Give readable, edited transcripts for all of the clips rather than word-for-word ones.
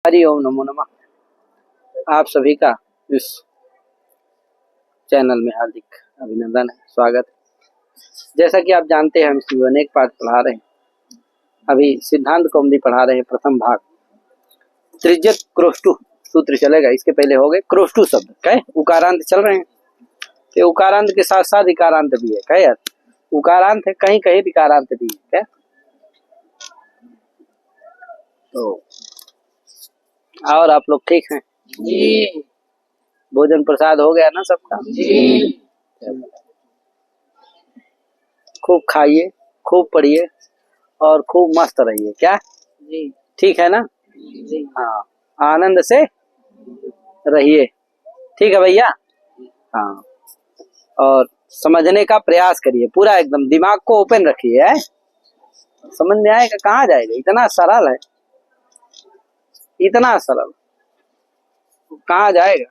हरि ओम नमो नमः। आप सभी का इस चैनल में हार्दिक अभिनंदन है, स्वागत है। जैसा कि आप जानते हैं हम इसमें अनेक पाठ पढ़ा रहे हैं। अभी सिद्धांत कौमुदी पढ़ा रहे हैं, प्रथम भाग त्रिज्यत क्रोष्टु सूत्र चलेगा। इसके पहले हो गए क्रोष्टु शब्द, कहे उकारांत चल रहे हैं। तो उकारांत के साथ साथ इकारांत भी है, कहे यार उकारांत है, कहीं कहीं विकारांत भी है क्या। तो और आप लोग ठीक हैं जी? भोजन प्रसाद हो गया ना सबका जी? खूब खाइए, खूब पढ़िए और खूब मस्त रहिए, क्या जी? ठीक है ना जी? हाँ, आनंद से रहिए, ठीक है भैया। हाँ, और समझने का प्रयास करिए, पूरा एकदम दिमाग को ओपन रखिए, है समझ में आएगा, कहाँ जाएगा। इतना सरल है, इतना सरल, कहाँ जाएगा।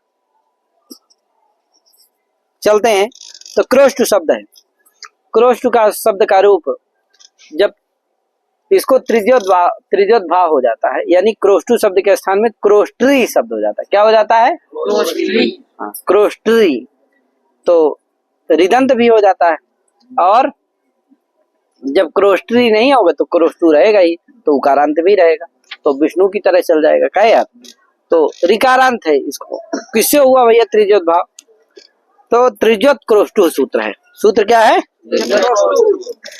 चलते हैं। तो क्रोष्टु शब्द है। क्रोष्टु का शब्द का रूप जब इसको त्रिज्योद्भाव हो जाता है, यानी क्रोष्टु शब्द के स्थान में क्रोष्ट्री शब्द हो जाता है। क्या हो जाता है? क्रोष्ट्री। हाँ, क्रोष्ट्री। तो रिदंत भी हो जाता है, और जब क्रोष्ट्री नहीं होगा तो क्रोष्टु रहेगा ही, तो उकारांत भी रहेगा, तो विष्णु की तरह चल जाएगा, क्या यार। तो रिकारांत है। इसको किससे हुआ भैया त्रिज्योद्भाव? तो त्रिज्योत क्रोष्टु सूत्र है। सूत्र क्या है?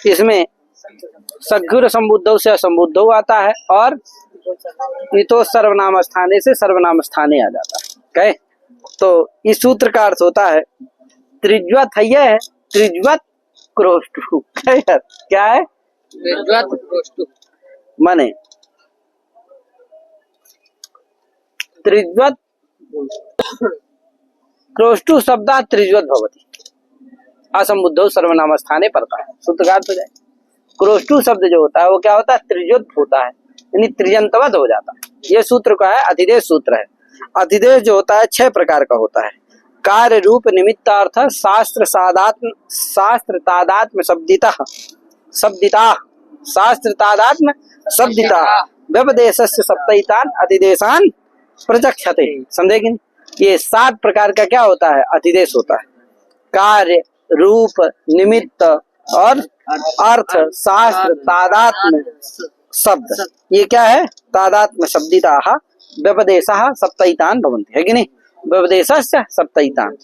इसमें सद्गुरु संबुद्धौ से असंबुद्धौ आता है, और इतो सर्वनाम स्थाने से सर्वनाम स्थाने आ जाता है, कहे। तो इस सूत्र का अर्थ होता है त्रिज्वत है, यह है त्रिज्वत क्रोष्टु। क्या है? त्रिज्वत क्रोष्टु माने त्रिज्वत क्रोष्टु शब्दा त्रिज्वत भवति असंबुद्धौ सर्वनाम स्थाने पड़ता है। सूत्रकार हो जाए। क्रोष्टु शब्द जो होता है वो क्या होता है? त्रिज्वत होता है, यानी त्रिजंतवत हो जाता है। ये सूत्र का है, अधिदेश सूत्र है। अधिदेश जो होता है 6 प्रकार का होता है। कार्य रूप निमित्तार्थ शास्त्र तादात्म्य शब्दिता शास्त्र तादात्म्य शब्दिता व्यपदेशस्य सप्तैतान अधिदेशान प्रचक्षते। समझे कि ये 7 प्रकार का क्या होता है? अधिदेश होता है। कार्य, रूप, निमित्त और अर्थ, शास्त्र, तादात्म्य शब्द, ये क्या है? तादात्म्य शब्दिताः व्यपदेशः सप्तैतान भवन्ति, है कि नहीं? व्यपदेशस्य सप्तैतान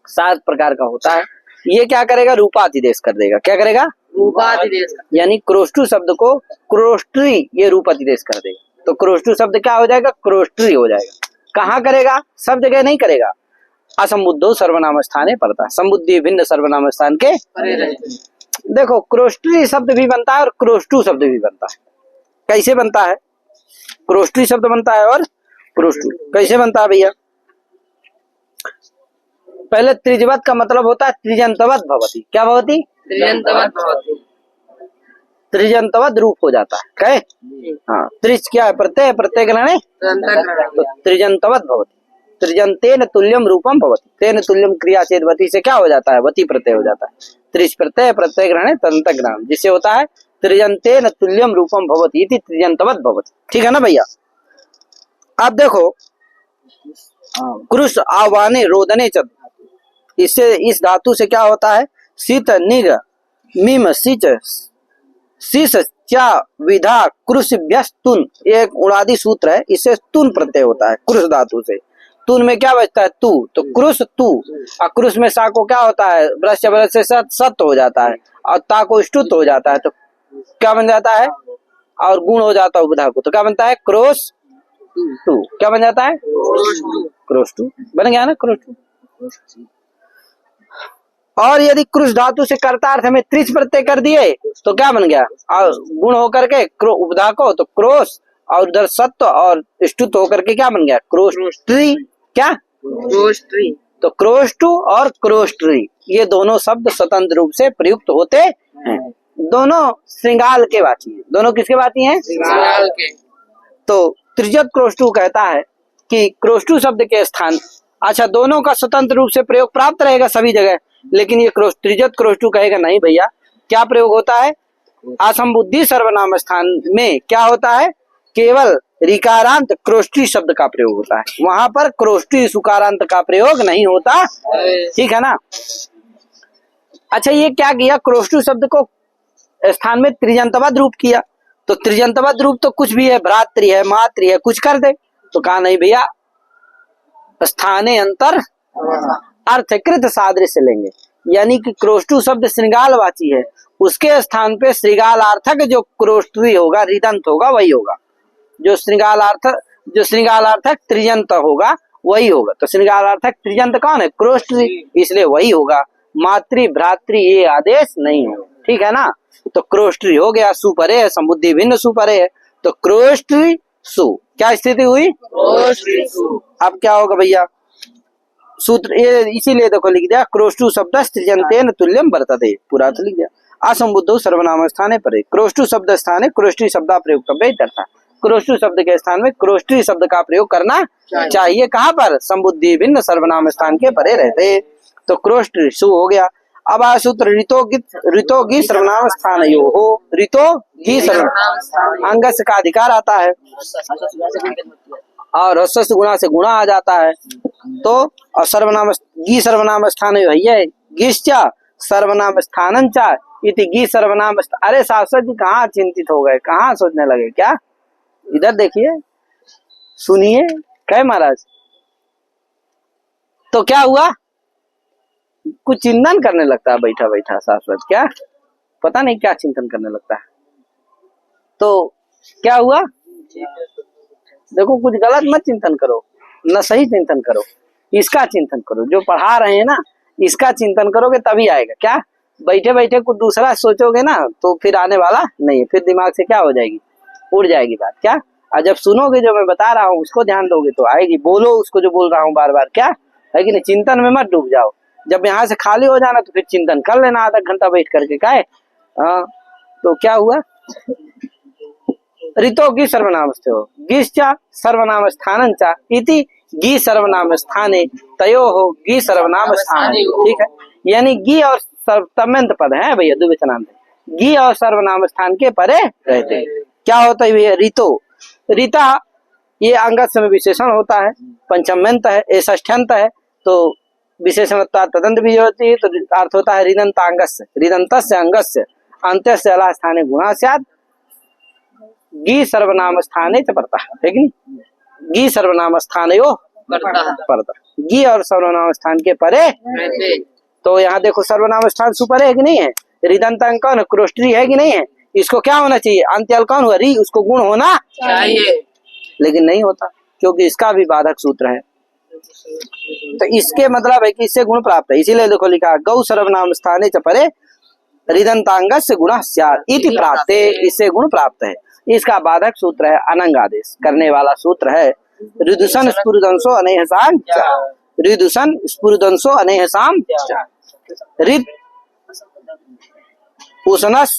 7 प्रकार का होता है। ये क्या करेगा? रूपाधिदेश कर देगा। क्या करेगा? रूपाधिदेश, यानी क्रोष्टु शब्द को क्रोष्ट्री ये रूपाधिदेश कर देगा। तो क्रोष्टु शब्द क्या हो जाएगा? क्रोष्ट्री हो जाएगा। कहाँ करेगा? सब जगह नहीं करेगा। असंबुद्धो सर्वनाम स्थाने पड़ता है, संबुद्धि भिन्न सर्वनाम स्थान के देखो क्रोष्ट्री शब्द भी बनता है और क्रोष्टु शब्द भी बनता है। कैसे बनता है? क्रोष्ट्री शब्द बनता है और क्रोष्टु कैसे बनता है भैया? पहले त्रिजवत का मतलब होता है त्रिजंतवत भवति। क्या भवति? त्रिजंतवत भवति। त्रिजंतवत रूप हो जाता है, कहे। हाँ, त्रिज क्या है? प्रत्यय, प्रत्यय ग्रहणे तो त्रिजंतवत भवति। त्रिजंतेन तुल्यम रूपम भवति। तेन तुल्यम क्रिया चेदवती से क्या हो जाता है? वती प्रत्यय हो जाता है। त्रिज प्रत्यय, प्रत्यय ग्रहणे तदंत ग्रहण, जिससे होता है त्रिजंतेन तुल्यम रूपम भवति इति त्रिजंतवत भवति। ठीक है ना भैया? आप देखो कृष आवाने रोदने च, इससे इस धातु से क्या होता है? शीत निग मीम सिच शीस चा विधा कृष व्यस्तुन, ये एक उड़ादी सूत्र है। इससे तुन प्रत्यय होता है कृष धातु से। तुन में क्या बचता है? तू, तो कृष तू। और कृष में सा को क्या होता है? ब्रश ब्रश से सत हो जाता है, और ता को ष्टुत हो जाता है, तो क्या बन जाता है? और गुण हो जाता है उपधा को, तो क्या बनता है? क्रोश टू। क्या बन जाता है? क्रोश टू बन गया ना, क्रोश टू। और यदि क्रुश धातु से कर्तार्थ में त्रिच प्रत्यय कर दिए तो क्या बन गया? और गुण होकर के उपधा को तो क्रोश, और उधर सत्व और ष्टुत होकर के क्या बन गया? क्रोष्ट्री। क्या? क्रोष्ट्री। तो क्रोष्टु और क्रोष्ट्री ये दोनों शब्द स्वतंत्र रूप से प्रयुक्त होते हैं। दोनों श्रृंगाल के वाची हैं। दोनों किसके वाची हैं? श्रृंगाल के। तो त्रिजत क्रोष्टु कहता है कि क्रोष्टु शब्द के स्थान, अच्छा दोनों का स्वतंत्र रूप से प्रयोग प्राप्त रहेगा सभी जगह, लेकिन ये त्रिजत क्रोष्टु कहेगा नहीं भैया। क्या प्रयोग होता है? असंबुद्धि सर्वनाम स्थान में क्या होता है? केवल रिकारांत क्रोष्टी शब्द का प्रयोग होता है, वहां पर क्रोष्टी सुकारांत का प्रयोग नहीं होता, ठीक है ना। अच्छा, ये क्या किया, क्रोष्टु शब्द को स्थान में त्रिजंतबद्ध रूप किया, तो त्रिजंतबद्ध रूप तो कुछ भी है, भ्रातृ है, मातृ है, कुछ कर दे, तो कहा नहीं भैया, स्थाने अंतर अर्थकृत सादृश्य लेंगे, यानी कि क्रोष्टु शब्द श्रृंगालवाची है, उसके स्थान पे श्रृंगालार्थक जो क्रोष्टि होगा, रिदंत होगा, वही होगा। जो श्रृंगालार्थक त्रिजंत होगा वही होगा, तो श्रृंगालार्थक त्रिजंत कौन है, क्रोष्टि, इसलिए वही होगा। मातृ भ्रातृ ये आदेश नहीं है, ठीक है ना। तो क्रोष्टि हो गया, सुपरे है, समुद्धि भिन्न सुपरे है, तो क्रोष्टि सु, क्या स्थिति हुई, अब क्या होगा भैया, सूत्र ये इसीलिए देखो लिख दिया, क्रोष्टु शब्द त्रिजंतेन तुल्यम वर्तते, पूरा तो लिख दिया। असंबुद्धो सर्वनाम स्थाने परे, क्रोष्टु शब्द स्थाने क्रोष्टि शब्द प्रयोग करता, क्रोष्टु शब्द के स्थान में क्रोष्टि शब्द का प्रयोग करना चाहिए, कहाँ पर, संबुद्धि भिन्न सर्वनाम स्थान के परे रहते, तो क्रोष्टि सु हो गया। अब आ सूत्र ऋतो गी सर्वनाम स्थान यो हो, ऋतो गी सर्वनाम अंगस का अधिकार आता है और रस गुणा से गुणा आ जाता है, तो और सर्वनाम गी सर्वनाम स्थान यो है, गिश्चा सर्वनाम स्थानन चा इति गी सर्वनाम, अरे शास्त्री जी कहाँ चिंतित हो गए, कहाँ सोचने लगे क्या, इधर देखिए, सुनिए, कहे महाराज, तो क्या हुआ, कुछ चिंतन करने लगता है बैठा बैठा शाश्वत, क्या पता नहीं क्या चिंतन करने लगता है, तो क्या हुआ, देखो कुछ गलत मत चिंतन करो, न सही चिंतन करो, इसका चिंतन करो, जो पढ़ा रहे हैं ना इसका चिंतन करोगे तभी आएगा, क्या बैठे बैठे कुछ दूसरा सोचोगे ना तो फिर आने वाला नहीं है, फिर दिमाग से क्या हो जाएगी, उड़ जाएगी बात, क्या, और जब सुनोगे जो मैं बता रहा हूँ उसको ध्यान दोगे तो आएगी, बोलो उसको जो बोल रहा हूँ बार बार, क्या है कि नहीं, चिंतन में मत डूब जाओ, जब यहाँ से खाली हो जाना तो फिर चिंतन कर लेना आधा घंटा बैठ करके, क्या है, तो क्या हुआ, ऋतो गी सर्वनाम हो, गिश्चा सर्वनाम स्थानं चा इति गी सर्वनाम स्थाने तयो हो गी सर्वनाम स्थान, ठीक है, यानी गी और तमेंत पद है भैया, द्विवचनांत, गी और सर्वनाम स्थान के परे रहते, क्या होता है भैया, ऋतो, ऋता ये अंगत में विशेषण होता है, पंचम्यंत है, ये षष्ठ्यंत है, तो विशेषण तदंत भी होती है, तो अर्थ होता है ऋदंतांगस्य, ऋदंतस्य अंगस्य अंत्यस्य अला स्थाने गुणा स्यात् गी सर्वनाम स्थाने च पड़ता है कि नहीं, गी सर्वनाम स्थानयो पड़ता, गी और सर्वनाम स्थान के परे, तो यहाँ देखो सर्वनाम स्थान सुपरे है कि नहीं है, ऋदंतांग कौन है, क्रोष्टि है कि नहीं है, इसको क्या होना चाहिए, अंत्यल कौन हुआ, री, उसको गुण होना चाहिए, लेकिन नहीं होता क्योंकि इसका भी बाधक सूत्र है, तो इसके मतलब है कि इससे गुण प्राप्त है, इसीलिए देखो लिखा गौ सर्वनाम स्थाने च परे ऋदंतांगस्य गुणः स्यात् इति प्राप्ते, इससे गुण प्राप्त है, इसका बाधक सूत्र है अनंग आदेश करने वाला सूत्र है, ऋदुषण स्फुरदंसो अनेहसाम, ऋदुषण स्फुरदंसो अनेहसाम, ऋद उष्णस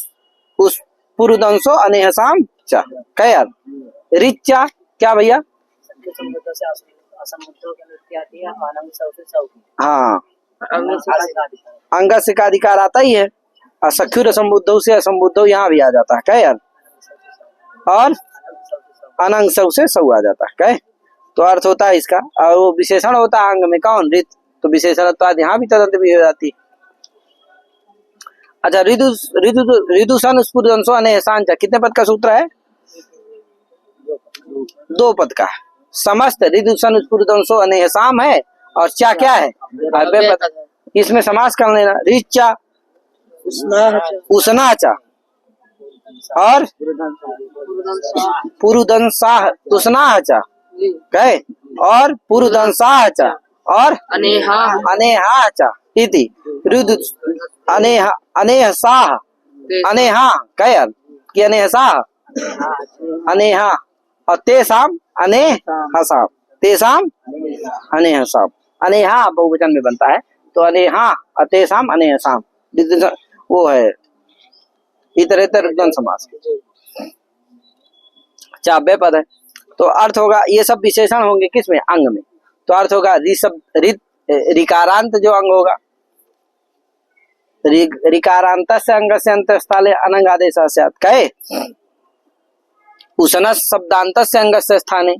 स्फुरदंसो अनेहसाम च, क्या रिचा, क्या भैया, हाँ अंग से का अधिकार आता ही है, असख्युर असंबुद्धौ से असंबुद्धौ यहाँ भी आ जाता है, क्या यार, और अनंग सौ से सौ आ जाता है, क्या, तो अर्थ होता है इसका, और वो विशेषण होता है अंग में कौन, ऋत, तो विशेषण यहाँ भी तदंत भी हो जाती है। अच्छा, ऋदुषण स्फुरदंसो अनेहसाम च, कितने पद का सूत्र है, 2 पद का, समस्त ऋदुषण स्फुरदंसो अनेहसाम है, और चा क्या है, इसमें समास कर लेना, रिचा उष्णाचा और पुरुदंसाह उष्णाचा, कहे, और पुरुदंसाचा और अनेहाचा इति ऋदु अनेहसाह, अनेहा कहे कि अनेहसाह, अनेहा और तेसाम अनेहसाम, तेसाम अनेहसाम, अनेहा बहुवचन में बनता है, तो अनेहा अतेसाम अनेहसाम, वो है इतरेतर द्वंद्व समास, चाव्य पद है, तो अर्थ होगा, ये सब विशेषण होंगे किसमें, अंग में, तो अर्थ होगा रिकारांत जो अंग होगा, रिकारांत से अंग से अंतस्थले अनंग आदेश स्यात्, कहे उष्णस् शब्दान्तस्य अंगस्य स्थाने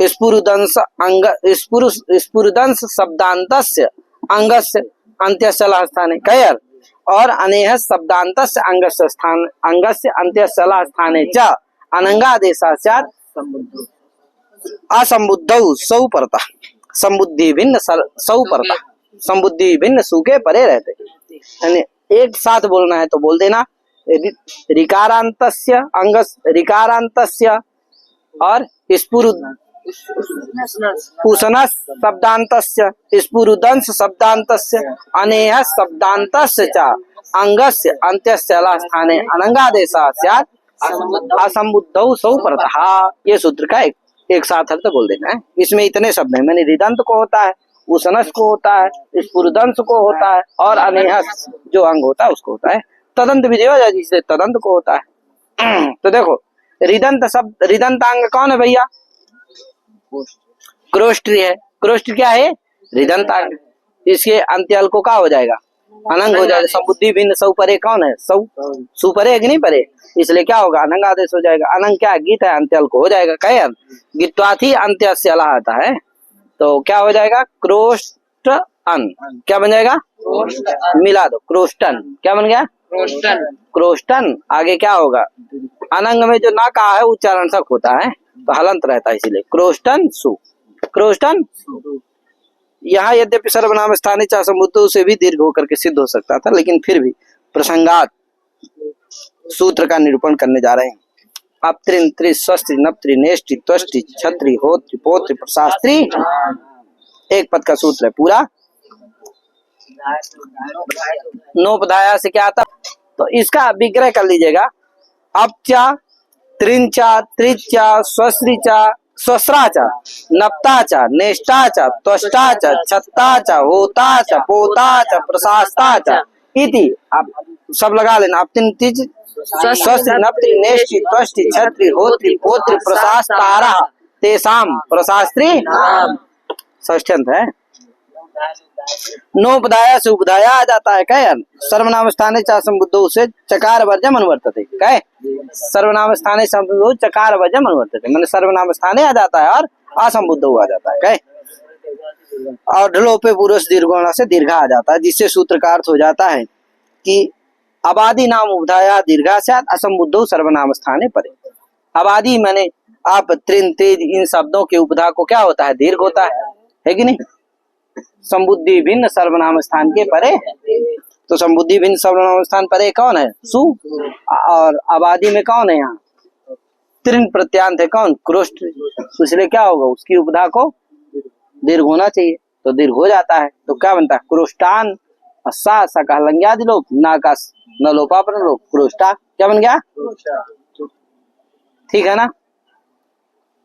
स्फुरदंश अंग स्फुरदंश शब्दान्तस्य अंगस्य अंत्यस्य लः स्थाने कयर और अनेह शब्दान्तस्य अंगस्य अंत्यस्य लः स्थाने च अनंगादेशः स्यात् असंबुद्धौ सौ परता संबुद्धि भिन्न सौ परता संबुद्धि भिन्न सु के परे रहते। यानी एक साथ बोलना है तो बोल देना ऋकारांतस्य अंगस ऋकारांतस्य और उष्णस् शब्दान्तस्य स्फुरदंश शब्दान्तस्य अनेह शब्दान्तस्य च अंगस्य अंत्यस्य लः स्थाने अनंगादेशः स्यात् असंबुद्धौ सौ परतः। ये सूत्र का एक साथ अर्थ बोल देना है। इसमें इतने शब्द हैं, मैंने रिदंत को होता है, उष्णस् को होता है, स्फुरदंश को होता है और अनेहस जो अंग होता है उसको होता है। तदंत विधेय जिसे तदंत को होता है। तो देखो रिदंत शब्द रिदंतांग कौन है भैया? क्रोष्टी है। क्रोष्टी क्या है? रिदंतांग। इसके अंत्यल को क्या हो जाएगा? अनंग हो जाएगा। संबुद्धि भिन्न सौ परे कौन है? सौ सु परे है कि नहीं परे, इसलिए क्या होगा? अनंग आदेश हो जाएगा। अनंग क्या है? गीत है, अंत्यल को हो जाएगा। कहे गीत्वाथी अंत्यस्य अलह आता है तो क्या हो जाएगा? क्रोष्ट अन। क्या बन जाएगा? मिला दो, क्रोष्टन। क्या बन गया? क्रोष्टन। आगे क्या होगा? अनंग में जो ना कहा है उच्चारण सक होता है तो हलंत रहता है, इसीलिए क्रोष्टन सु। क्रोष्टन यहाँ यद्यपि सर्वनाम स्थानीय चा समुद्र से भी दीर्घ होकर के सिद्ध हो सकता था, लेकिन फिर भी प्रसंगात सूत्र का निरूपण करने जा रहे हैं। अपत्रिन त्रि स्वस्ति नप्त्रि नेष्टि त्वष्टि छत्री होत्रि पोत्रि प्रशास्त्री, एक पद का सूत्र है पूरा। नोपधाया से क्या आता? तो इसका विग्रह कर लीजिएगा। अपचा त्रिंचा त्रिचा स्वस्त्रिचा स्वस्राचा नप्ताचा नेष्टाचा त्वष्टाचा छत्ताचा होताचा पोताचा प्रशास्ताचा इति। आप सब लगा लेना। अपतिन तिज स्वस्ति नप्ति नेष्टि त्वष्टि छत्री होत्री पोत्री प्रशास्तारा तेसाम प्रशास्त्री षष्ठ्यंत है। नोपधाया से उपधाया आ जाता है। कह सर्वनाम स्थाने चा संबुद्धौ से चकार वर्जम अनुवर्तते। कह सर्वनाम स्थाने संबुद्धौ चकार वर्जम अनुवर्तते, मैंने सर्वनाम स्थाने आ जाता है और असंबुद्धौ आ जाता है। कह और ढलोपे पुरुष दीर्घोण से दीर्घा आ जाता है, जिससे सूत्र का अर्थ हो जाता है कि अबादी नाम उपधाया दीर्घा स्यात् असंबुद्धौ सर्वनाम स्थाने परे। अबादी मैंने आप त्रिन तेज इन शब्दों के उपधा को क्या होता है? दीर्घ होता है कि नहीं? संबुद्धि भिन्न सर्वनाम स्थान के परे, तो संबुद्धि भिन्न सर्वनाम स्थान परे कौन है? सु। और आबादी में कौन है? यहाँ त्रिन प्रत्यांत है कौन? क्रोष्ट। इसलिए क्या होगा? उसकी उपधा को दीर्घ होना चाहिए, तो दीर्घ हो जाता है। तो क्या बनता है? क्रोष्टान। सा का लंग्यादि लोप, ना का न लोपा पर लोप, क्रोष्टा। क्या बन गया? ठीक है ना?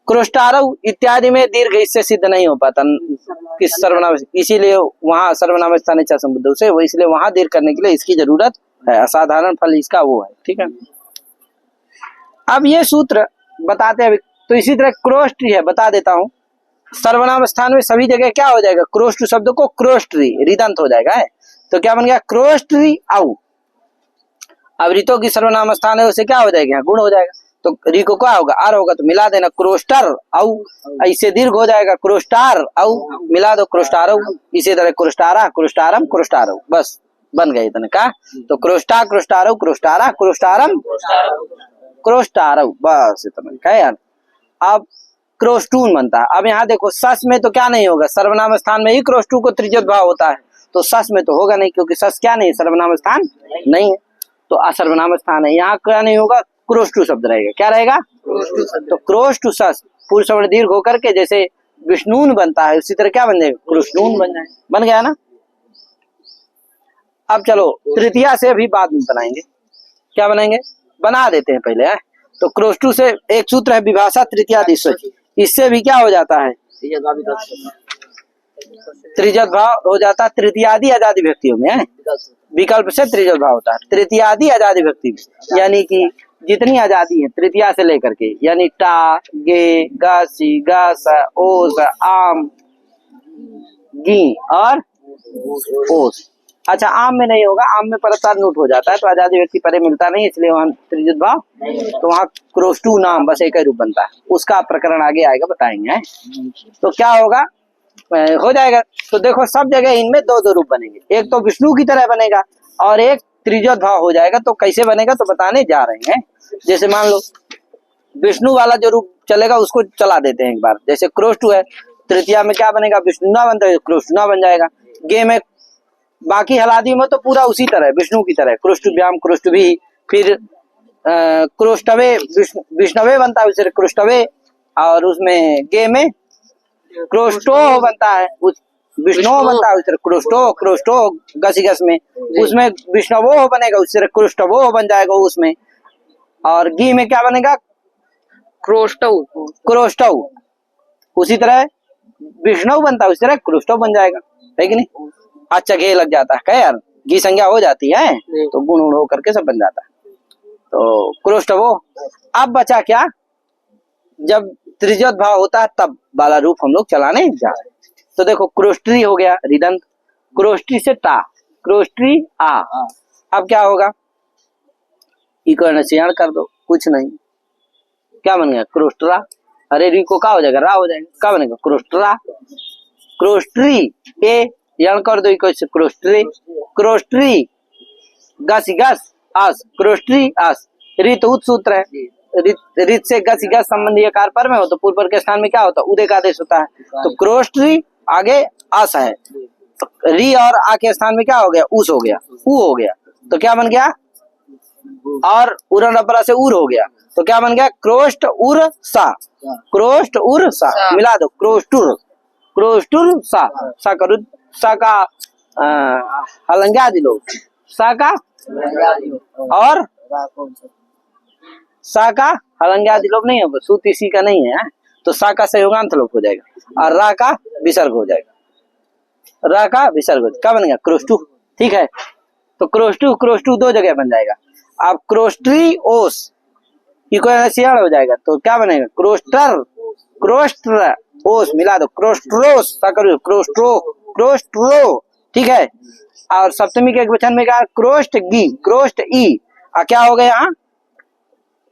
क्रोष्टारव इत्यादि में दीर्घ इससे सिद्ध नहीं हो पाता किस सर्वनाम, इसीलिए वहां सर्वनाम स्थानीय चा संबुद्धौ से वो, इसलिए वहां दीर्घ करने के लिए इसकी जरूरत है। असाधारण फल इसका वो है। ठीक है। अब ये सूत्र बताते हैं। तो इसी तरह क्रोष्टी है, बता देता हूँ। सर्वनाम स्थान में सभी जगह क्या हो जाएगा? क्रोष्ट शब्द को क्रोष्टी रिदंत हो जाएगा है। तो क्या बन गया? क्रोष्टी औ। अब ऋतों की सर्वनाम स्थान है, उसे क्या हो जाएगा? गुण हो जाएगा। तो री को क्या होगा? आर होगा, तो मिला देना क्रोस्टर औ। ऐसे दीर्घ हो जाएगा क्रोस्टार औ, मिला दो क्रोस्टारौ। इसी तरह क्रोस्टारा क्रोस्टारम क्रोस्टारौ, बस बन गए इतने का। तो क्रोस्टा क्रोस्टारौ क्रोस्टारा क्रोस्टारम क्रोस्टारौ, बस इतना का यार। अब क्रोस्टून बनता है। अब यहाँ देखो सस में तो क्या नहीं होगा? सर्वनाम स्थान में ही क्रोस्टू को त्रिज्यत भाव होता है, तो सस में तो होगा नहीं, क्योंकि सस क्या नहीं? सर्वनाम स्थान नहीं है, तो असर्वनाम स्थान है। यहाँ क्या नहीं होगा? क्रोष्टु शब्द रहेगा। क्या रहेगा? तो क्रोष्टु सस पूर्व सवर्ण दीर्घ होकर के जैसे विष्णुन बनता है, उसी तरह क्या बन जाएगा? कृष्णून बन जाए। बन गया ना? अब चलो तृतीया से अभी बाद में बनाएंगे। क्या बनाएंगे? बना देते हैं पहले है। तो क्रोष्टु से एक सूत्र है विभाषा तृतीया दिशा, इससे भी क्या हो जाता है? त्रिजत भाव हो जाता है। तृतीयादि आजादी व्यक्तियों में है, विकल्प से त्रिजत भाव होता है। तृतीयादि आजादी व्यक्ति में यानी कि जितनी आजादी है तृतीया से लेकर के, यानी टा गे गा सी गा सा ओस आम गी और ओस, अच्छा, आम में नहीं होगा, आम में परस्तार नूट हो जाता है तो आजादी व्यक्ति परे मिलता नहीं, इसलिए वहां त्रिजुत भाव, तो वहां क्रोष्टु नाम बस एक ही रूप बनता है। उसका प्रकरण आगे आएगा, बताएंगे हैं। तो क्या होगा, हो जाएगा। तो देखो सब जगह इनमें दो दो रूप बनेंगे, एक तो विष्णु की तरह बनेगा और एक त्रिजुत भाव हो जाएगा। तो कैसे बनेगा तो बताने जा रहे हैं। जैसे मान लो विष्णु वाला जो रूप चलेगा उसको चला देते हैं एक बार। जैसे क्रोष्टु है, तृतीया में क्या बनेगा, विष्णुना बनता है, क्रोष्टुना बन जाएगा। गे में बाकी हलादी में तो पूरा उसी तरह विष्णु की तरह, क्रोष्टुभ्याम क्रोष्टुभी, फिर क्रोष्टवे विष्णवे बनता है, उससे क्रोष्टवे, और उसमें गे में क्रोष्टो बनता है, उस विष्णु बनता है, उससे क्रोष्टो क्रोष्टो गस में, उसमें विष्णवो बनेगा, उससे क्रोष्टवो बन जाएगा उसमें। और गी में क्या बनेगा, क्रोष्टव क्रोष्टव, उसी तरह विष्णु बनता है, उसी तरह क्रोष्टव बन जाएगा, है कि नहीं। अच्छा, घे लग जाता है क्या यार, घी संज्ञा हो जाती है तो गुण उण हो करके सब बन जाता है। तो क्रोष्टवो। अब बचा क्या, जब त्रिजुत भाव होता है तब वाला रूप हम लोग चलाने जा रहे हैं। तो देखो क्रोष्ट्री हो गया रिदंत, क्रोष्ट्री से टा, क्रोष्ट्री आ। अब क्या होगा, इको नशियाण कर दो, कुछ नहीं, क्या बन गया, क्रोष्टरा। अरे री को क्या हो जाएगा, रा हो जाएगा, क्या बनेगा, क्रोष्टरा। क्रोष्ट्री ए यण कर दो, इको क्रोष्ट्री, क्रोष्ट्री गस गस आस, क्रोष्ट्री आस। रित उत सूत्र है, रित से गस गस संबंधी आकार पर में हो तो पूर्व के स्थान में क्या होता है, उदय का आदेश होता है। तो क्रोष्ट्री आगे आस है, तो री और आ के स्थान में क्या हो गया, उस हो गया, ऊ हो गया, तो क्या बन गया, और उरण अपरा से उर हो गया, तो क्या बन गया, क्रोष्ट उर सा, क्रोष्ट उर सा, मिला दो, क्रोष्टुर, क्रोष्टुर सा, सा करू, सा का हलंगा दिलो, सा का और सा का हलंगा दिलोप नहीं है, सूत इसी का नहीं है, तो सा का सहयोगांत लोप हो जाएगा और रा का विसर्ग हो जाएगा, रा का विसर्ग हो, क्या बनेगा, क्रोष्टु। ठीक है, तो क्रोष्टु क्रोष्टु दो जगह बन जाएगा। अब क्रोष्ट्री ओस इको हो जाएगा, तो क्या बनेगा, क्रोस्टर क्रोस्टर ओस, मिला दो, क्रोस्ट्रोस, सा करो, क्रोस्ट्रो क्रोस्ट्रो। ठीक है, और सप्तमी के एक वचन में क्या, क्रोष्ट गी, क्रोष्ट ई, क्या हो गया यहाँ,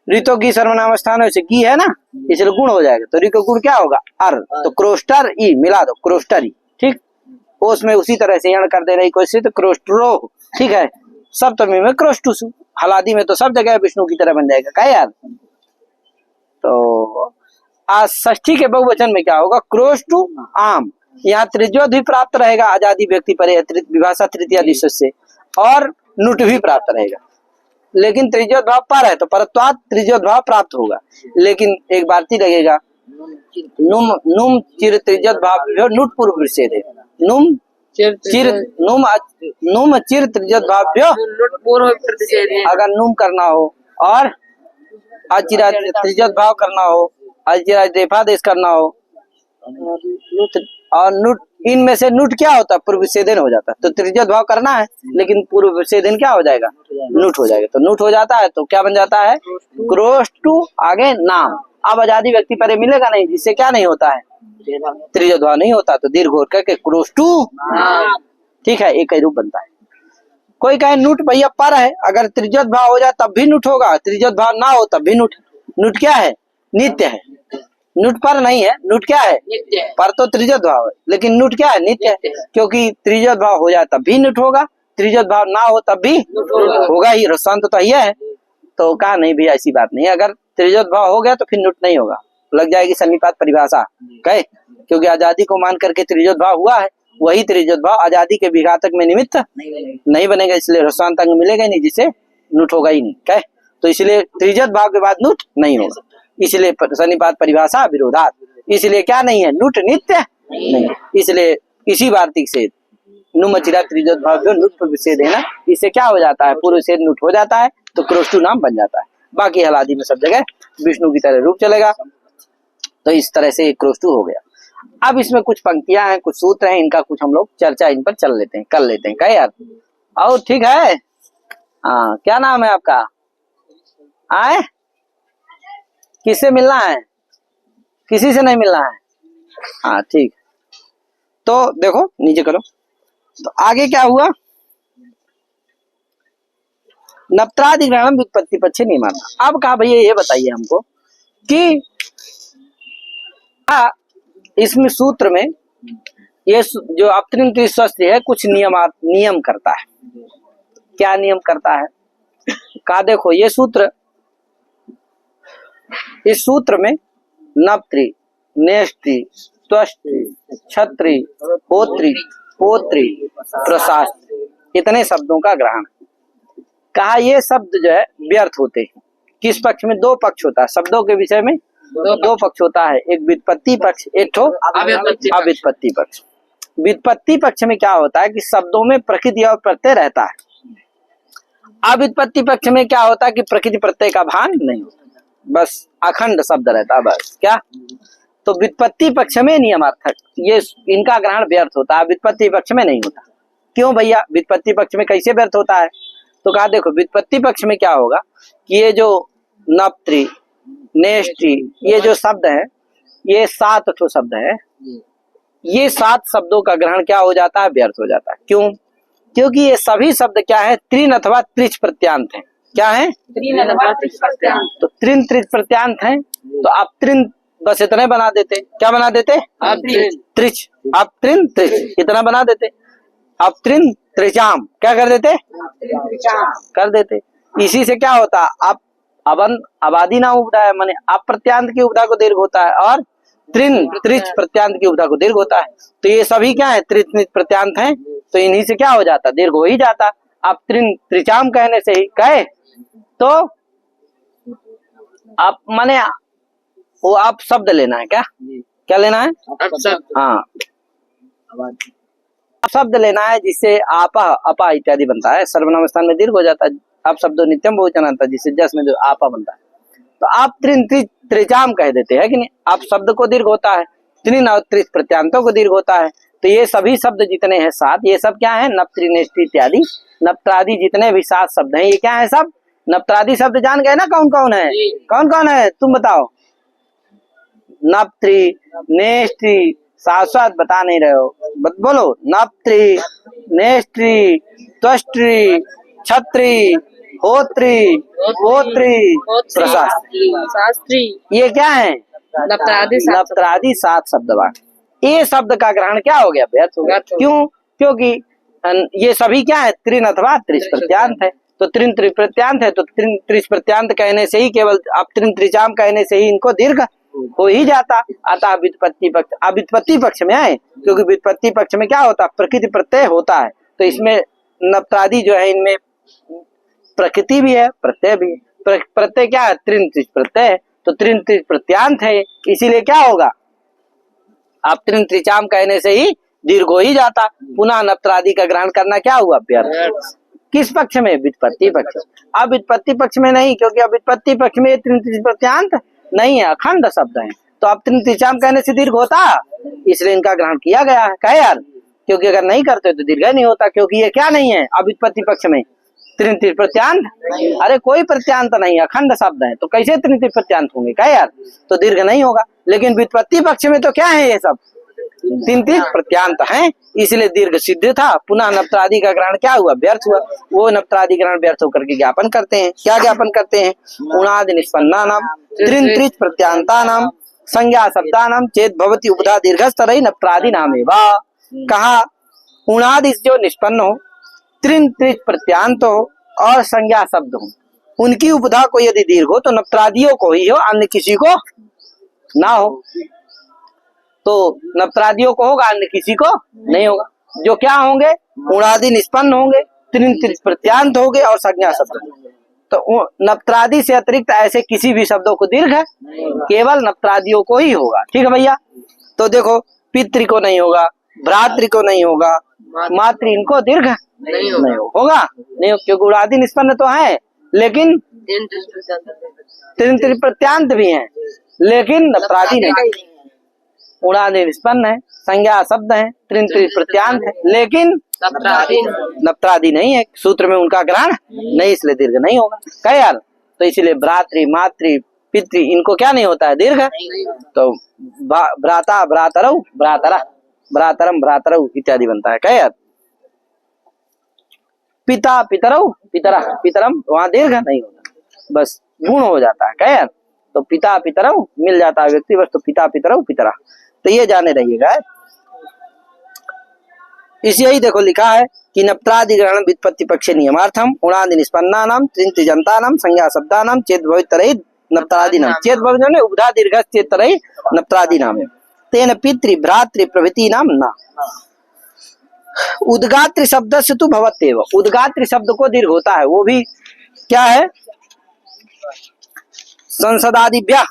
ऋतो गी सर्वनाम स्थान है, गी है ना, इसलिए गुण हो जाएगा, तो ऋतो गुण क्या होगा, अर, तो क्रोस्टर ई, मिला दो, क्रोस्टर ई। ठीक, ओस में उसी तरह से यण कर दे रही कोई, तो क्रोस्ट्रो। ठीक है, सप्तमी में क्रोस्टुसु, हलादी में तो सब जगह विष्णु की तरह बन जाएगा, क्या यार। तो आज षष्ठी के बहुवचन में क्या होगा, क्रोष्टु आम, यहाँ त्रिज्योत भी प्राप्त रहेगा, आजादी व्यक्ति परे विभाषा तृतीया दिशा से, और नुट भी प्राप्त रहेगा। लेकिन त्रिज्योत भाव पर है तो परत्वात त्रिज्योत भाव प्राप्त होगा, लेकिन एक बारती लगेगा, नुम नुम चिर त्रिज्योत भाव नुट पूर्व विषेद है, नुम चिर नुम चिर त्रिज्योत भाव्यो, अगर नुम करना हो और अचिरा त्रिज्योत भाव करना हो, अचिरा रेफादेश करना हो, और नुट, इनमें से नुट क्या होता है, पूर्व विच्छेदन हो जाता है। तो त्रिज्योत भाव करना है लेकिन पूर्व विच्छेदन क्या हो जाएगा, नुट हो जाएगा। तो नुट हो जाता है तो क्या बन जाता है, क्रोष्टु आगे नाम। अब आजादी व्यक्ति परे मिलेगा नहीं, जिससे क्या नहीं होता है, त्रिज्योत भाव नहीं होता, तो दीर्घ होकर के क्रोष्टु। ठीक है, एक ही रूप बनता है। कोई कहे नुट भैया पर है, अगर त्रिज्योत भाव हो जाए तब भी नुट होगा, त्रिज्योत भाव ना हो तब भी नुट। नुट क्या है, नित्य है, नुट पर नहीं है, नुट क्या है, पर तो त्रिज्योत भाव है, लेकिन नुट क्या है, नित्य है, क्योंकि त्रिज्योत भाव हो जाए तब भी नुट होगा, त्रिज्योत भाव ना हो तब भी होगा ही, रसांत तो यह है। तो कहा नहीं भैया ऐसी बात नहीं है, अगर त्रिज्योत भाव हो गया तो फिर नुट नहीं होगा, लग जाएगी सन्निपात परिभाषा, कहे क्योंकि आजादी को मान करके त्रिज्योत भाव हुआ है, वही त्रिज्योत भाव आजादी के विघातक में निमित्त नहीं बनेगा, इसलिए रसांत अंग मिलेगा नहीं, जिसे नुट होगा ही नहीं, कहे तो इसलिए त्रिज्योत भाव के बाद नुट नहीं होगा, इसलिए सन्निपात परिभाषा विरोधात, इसलिए क्या नहीं है, नुट नित्य नहीं, इसलिए इसी वार्तिक से नुमचिरा त्रिज्योत भाव जो नुट पर विषेद है ना, इससे क्या हो जाता है, पूर्व से नुट हो जाता है तो क्रोष्टु नाम बन जाता है। बाकी हलादी में सब जगह विष्णु की तरह रूप चलेगा, तो इस तरह से क्रोष्टु हो गया। अब इसमें कुछ पंक्तियां हैं, कुछ सूत्र हैं, इनका कुछ हम लोग चर्चा इन पर चल लेते हैं, कर लेते हैं, क्या यार। और ठीक है, हाँ क्या नाम है आपका, आए किससे मिलना है, किसी से नहीं मिलना है, हाँ ठीक। तो देखो नीचे करो, तो आगे क्या हुआ, नप्त्रादि ग्रहणम व्युत्पत्ति पक्ष नहीं माना। अब कहा भैया ये बताइए हमको कि इसमें सूत्र में ये जो अपत्रिन त्रिस्वस्ति है कुछ नियम करता है। क्या नियम करता है? कहा देखो ये सूत्र, इस सूत्र में नप्त्री, नेष्टि, त्वष्टि, छत्री, होत्री, पोत्री, प्रशास्त्री इतने शब्दों का ग्रहण। कहा ये शब्द जो है व्यर्थ होते हैं। किस पक्ष में? दो पक्ष होता है शब्दों के विषय में, दो पक्ष होता है, एक व्युत्पत्ति पक्ष, एक ठो अव्युत्पत्ति पक्ष। व्युत्पत्ति पक्ष में क्या होता है कि शब्दों में प्रकृति और प्रत्यय रहता है। अव्युत्पत्ति पक्ष में क्या होता है कि प्रकृति प्रत्यय का भान नहीं होता, बस अखंड शब्द रहता है बस। क्या? तो व्युत्पत्ति पक्ष में नियमार्थक ये इनका ग्रहण व्यर्थ होता है, व्युत्पत्ति पक्ष में नहीं होता। क्यों भैया? व्युत्पत्ति पक्ष में कैसे व्यर्थ होता है? तो कहा देखो व्युत्पत्ति पक्ष में क्या होगा कि ये जो नप्त्री, नेष्टि ये जो शब्द है ये 7 ठो शब्द है। ये 7 शब्दों का ग्रहण क्या हो जाता है? व्यर्थ हो जाता है। क्यों? क्योंकि ये सभी शब्द क्या है? त्रिन अथवा त्रिच प्रत्यांत है। क्या है? त्रिन अथवा त्रिच प्रत्यांत। तो त्रिन त्रिच प्रत्यांत है तो आप त्रिन बस इतने बना देते। क्या बना देते? त्रिच। आप त्रिन त्रिच इतना बना देते। आप त्रिन त्रिचाम क्या कर देते? कर देते। इसी से क्या होता? आप अबादी ना उपदा है, माने अप्रत्यांत की उपदा को दीर्घ होता है और त्रिन त्रिच प्रत्यांत की उपदा को दीर्घ होता है। तो ये सभी क्या है? त्रिच प्रत्यांत हैं, तो इन्हीं से क्या हो जाता? दीर्घ हो ही जाता। आप त्रिन त्रिचाम कहने से ही कहे तो आप माने वो आप शब्द लेना है। क्या लेना है? हाँ शब्द लेना है जिससे आपा अपा इत्यादि बनता है। सर्वनाम स्थान में दीर्घ हो जाता है। आप शब्दों नित्यम बहुवचन आता है जिससे जस में जो आपा बनता है। तो आप त्रिन त्रिचाम कह देते हैं कि नहीं? आप शब्द को दीर्घ होता है, त्रिन और त्रिच प्रत्यांतों को दीर्घ होता है। तो ये सभी शब्द जितने हैं 7 ये सब क्या है? नप्त्री, नेष्टि इत्यादि नप्त्रादि जितने भी 7 शब्द हैं ये क्या है? सब नप्त्रादि शब्द जान गए ना कौन कौन है? कौन कौन है तुम बताओ? नप्त्री, नेष्टि, शाश्वत बता नहीं रहे हो, बोलो। नप्त्री, नेष्टि, त्वष्टि, छत्री, होत्री, पोत्री, प्रशास्त्री ये क्या है? नप्त्रादि 7 शब्द वाक्य। ये शब्द का ग्रहण क्या हो गया? व्यर्थ हो गया। क्यों? क्योंकि ये सभी क्या है? त्रिन अथवा त्रिच प्रत्यांत है। तो त्रिन त्रि प्रत्यांत है तो त्रिन त्रिच प्रत्यांत कहने से ही केवल आप त्रिन त्रिचाम कहने से ही इनको दीर्घ हो ही जाता। अतः व्युत्पत्ति पक्ष अव्युत्पत्ति पक्ष में आए क्योंकि व्युत्पत्ति पक्ष में क्या होता? प्रकृति प्रत्यय होता है। तो इसमें नप्त्रादि जो है इनमें प्रकृति भी है प्रत्यय भी है। प्रत्यय क्या है? त्रिन त्रिच प्रत्यय। तो त्रिन त्रिच प्रत्यांत है इसीलिए क्या होगा? आप त्रिन त्रिचाम कहने से ही दीर्घ हो ही जाता। पुनः नप्त्रादि का ग्रहण करना क्या हुआ? व्यर्थ। किस पक्ष में? व्युत्पत्ति पक्ष। अब व्युत्पत्ति पक्ष में नहीं क्योंकि अब व्युत्पत्ति पक्ष में त्रिन त्रिच प्रत्यांत नहीं है, अखंड शब्द है। तो अब त्रिन त्रिचाम कहने से दीर्घ होता, इसलिए इनका ग्रहण किया गया है। कहे यार क्योंकि अगर नहीं करते तो दीर्घ नहीं होता क्योंकि ये क्या नहीं है? अब व्युत्पत्ति पक्ष में त्रिन त्रिच प्रत्यांत, अरे कोई प्रत्यांत नहीं, अखंड शब्द है तो कैसे त्रिन त्रिच प्रत्यांत होंगे? कहे यार तो दीर्घ नहीं होगा। लेकिन व्युत्पत्ति पक्ष में तो क्या है? ये सब तीन त्रिच प्रत्यांत हैं इसलिए दीर्घ सिद्ध था। पुनः नप्त्रादि का ग्रहण क्या हुआ? व्यर्थ हुआ। वो नप्त्रादि ग्रहण व्यर्थ होकर के ज्ञापन करते हैं। क्या ज्ञापन करते हैं? उणादि निष्पन्नानाम त्रिन त्रिच प्रत्यांतानाम संज्ञा शब्दानाम चेत भवति उपधा दीर्घस्तरहि नप्त्रादि नामेवा। कहा उणादि जो निष्पन्न हो, त्रिन त्रिच प्रत्यांत हो और संज्ञा शब्द हो, उनकी उपधा को यदि दीर्घ हो तो नप्त्रादियों को ही हो, अन्य किसी को ना हो। तो नप्त्रादियों को होगा, अन्य किसी को नहीं होगा। जो क्या होंगे? उणादि निष्पन्न होंगे, त्रिन त्रिच प्रत्यांत होंगे और संज्ञा शब्द। तो नप्त्रादि से अतिरिक्त ऐसे किसी भी शब्दों को दीर्घ केवल नप्त्रादियों को ही होगा। ठीक है भैया? तो देखो पितृ को नहीं होगा, भ्रातृ को नहीं होगा, मातृ इनको दीर्घ नहीं होगा नहीं, क्योंकि उणादि निष्पन्न तो है लेकिन त्रिन त्रिच प्रत्यांत भी है लेकिन नप्त्रादि नहीं। उणादि निष्पन्न है, संज्ञा शब्द है, त्रिन त्रिच प्रत्यांत है लेकिन नप्त्रादि नहीं है। सूत्र में उनका ग्रहण नहीं इसलिए दीर्घ नहीं होगा। कहे यार तो इसलिए भ्रातृ, मातृ, पितृ इनको क्या नहीं होता है? दीर्घ। तो भ्राता, भ्रातरौ, भ्रातरा, भ्रातरम, भ्रातरौ इत्यादि बनता है। कहे यार पिता पितरौ पितरा पितरम, वहां दीर्घ नहीं होता, बस गुण हो जाता है। क्या यार, तो पिता पितरौ मिल जाता है व्यक्ति बस, तो पिता पितरौ पितरा। तो ये जाने रहिएगा। इस यही देखो लिखा है कि नप्त्रादि ग्रहण व्युत्पत्ति पक्षे नियमार्थम उणादि निष्पन्नानाम त्रिजंतानाम संज्ञा शब्दानाम चेत भवितरहि नप्त्रादीनाम, चेत भवितरहि उद्धा दीर्घ चेतरहि नप्त्रादीनाम, तेन पितृ भ्रातृ प्रभृति नाम न। उद्गात्र शब्द से तो भवत्येव, उद्गात्र शब्द को दीर्घ होता है, वो भी क्या है, संसदादिभ्या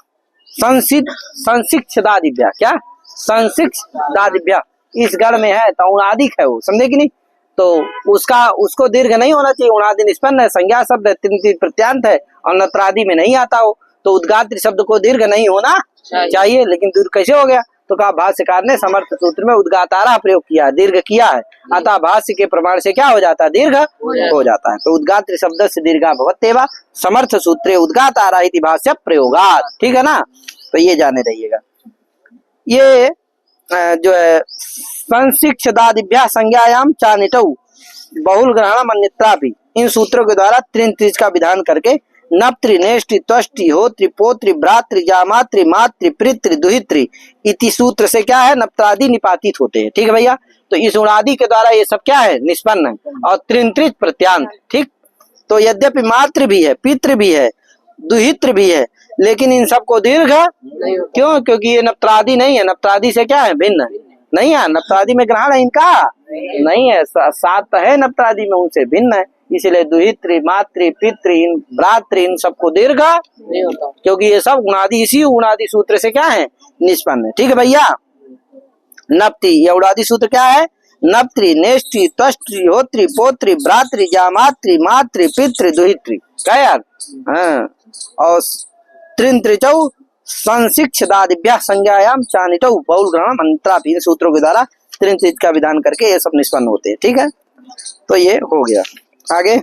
संशिक्षदादिभ्या, क्या संशिक्षदादिभ्या, इस गण में है तो उणादिक है वो, समझे कि नहीं। तो उसको दीर्घ नहीं होना चाहिए, उणादि निष्पन्न है, संज्ञा शब्द है, तीन प्रत्यांत है और नत्रादि में नहीं आता हो, तो उद्गात्र शब्द को दीर्घ नहीं होना चाहिए। लेकिन दीर्घ कैसे हो गया, तो कहा भाष्यकार ने समर्थ सूत्र में उद्गातारा प्रयोग किया, दीर्घ किया है, अतः भाष्य के प्रमाण से क्या हो जाता है, दीर्घ हो जाता है। तो उद्गात्र शब्द से दीर्घा भवत्येव समर्थ सूत्रे उद्गातारा इति भाष्य प्रयोगात्, ठीक है ना। तो ये जाने रहिएगा। ये जो है संशिक्षदादिभ्यः संज्ञायाम चानिटौ बहुल ग्रहणम अन्यत्रापि, इन सूत्रों के द्वारा त्रिज का विधान करके नप्त्रि नेष्टि त्वष्टि होत्रि पोत्रि भ्रातृ जामात्रि मातृ पितृ दुहित्री इति सूत्र से क्या है, नप्त्रादि निपातित होते हैं। ठीक है भैया, तो इस उणादि के द्वारा ये सब क्या है, निष्पन्न है और त्रिज प्रत्यांत। ठीक, तो यद्यपि मातृ भी है, पितृ भी है, दुहित्र भी है, लेकिन इन सबको दीर्घ क्यों, क्योंकि ये नप्त्रादि नहीं है, नप्त्रादि से क्या है, भिन्न नहीं है, नप्त्रादि में ग्रहण है इनका नहीं है, सात है नप्त्रादि में, उनसे भिन्न है, इसलिए दुहित्री मातृ पितृ इन भ्रातृ इन सबको दीर्घ नहीं होता, क्योंकि ये सब उणादि इसी उणादि सूत्र से क्या है, निष्पन्न है। ठीक है भैया, नप्ति ये उणादि सूत्र क्या है, नप्त्रि नेष्टि त्वष्टि होत्रि पोत्रि भ्रातृ जामातृ मातृ पितृ दुहित्री, क्या यार, हाँ, और त्रिचौ संशिक्षदादिभ्यः संज्ञायाम चानिटौ बहुल ग्रहणम अन्यत्रापि, इन सूत्रों के द्वारा त्रिज का विधान करके ये सब निष्पन्न होते हैं। ठीक है, तो ये हो गया। आगे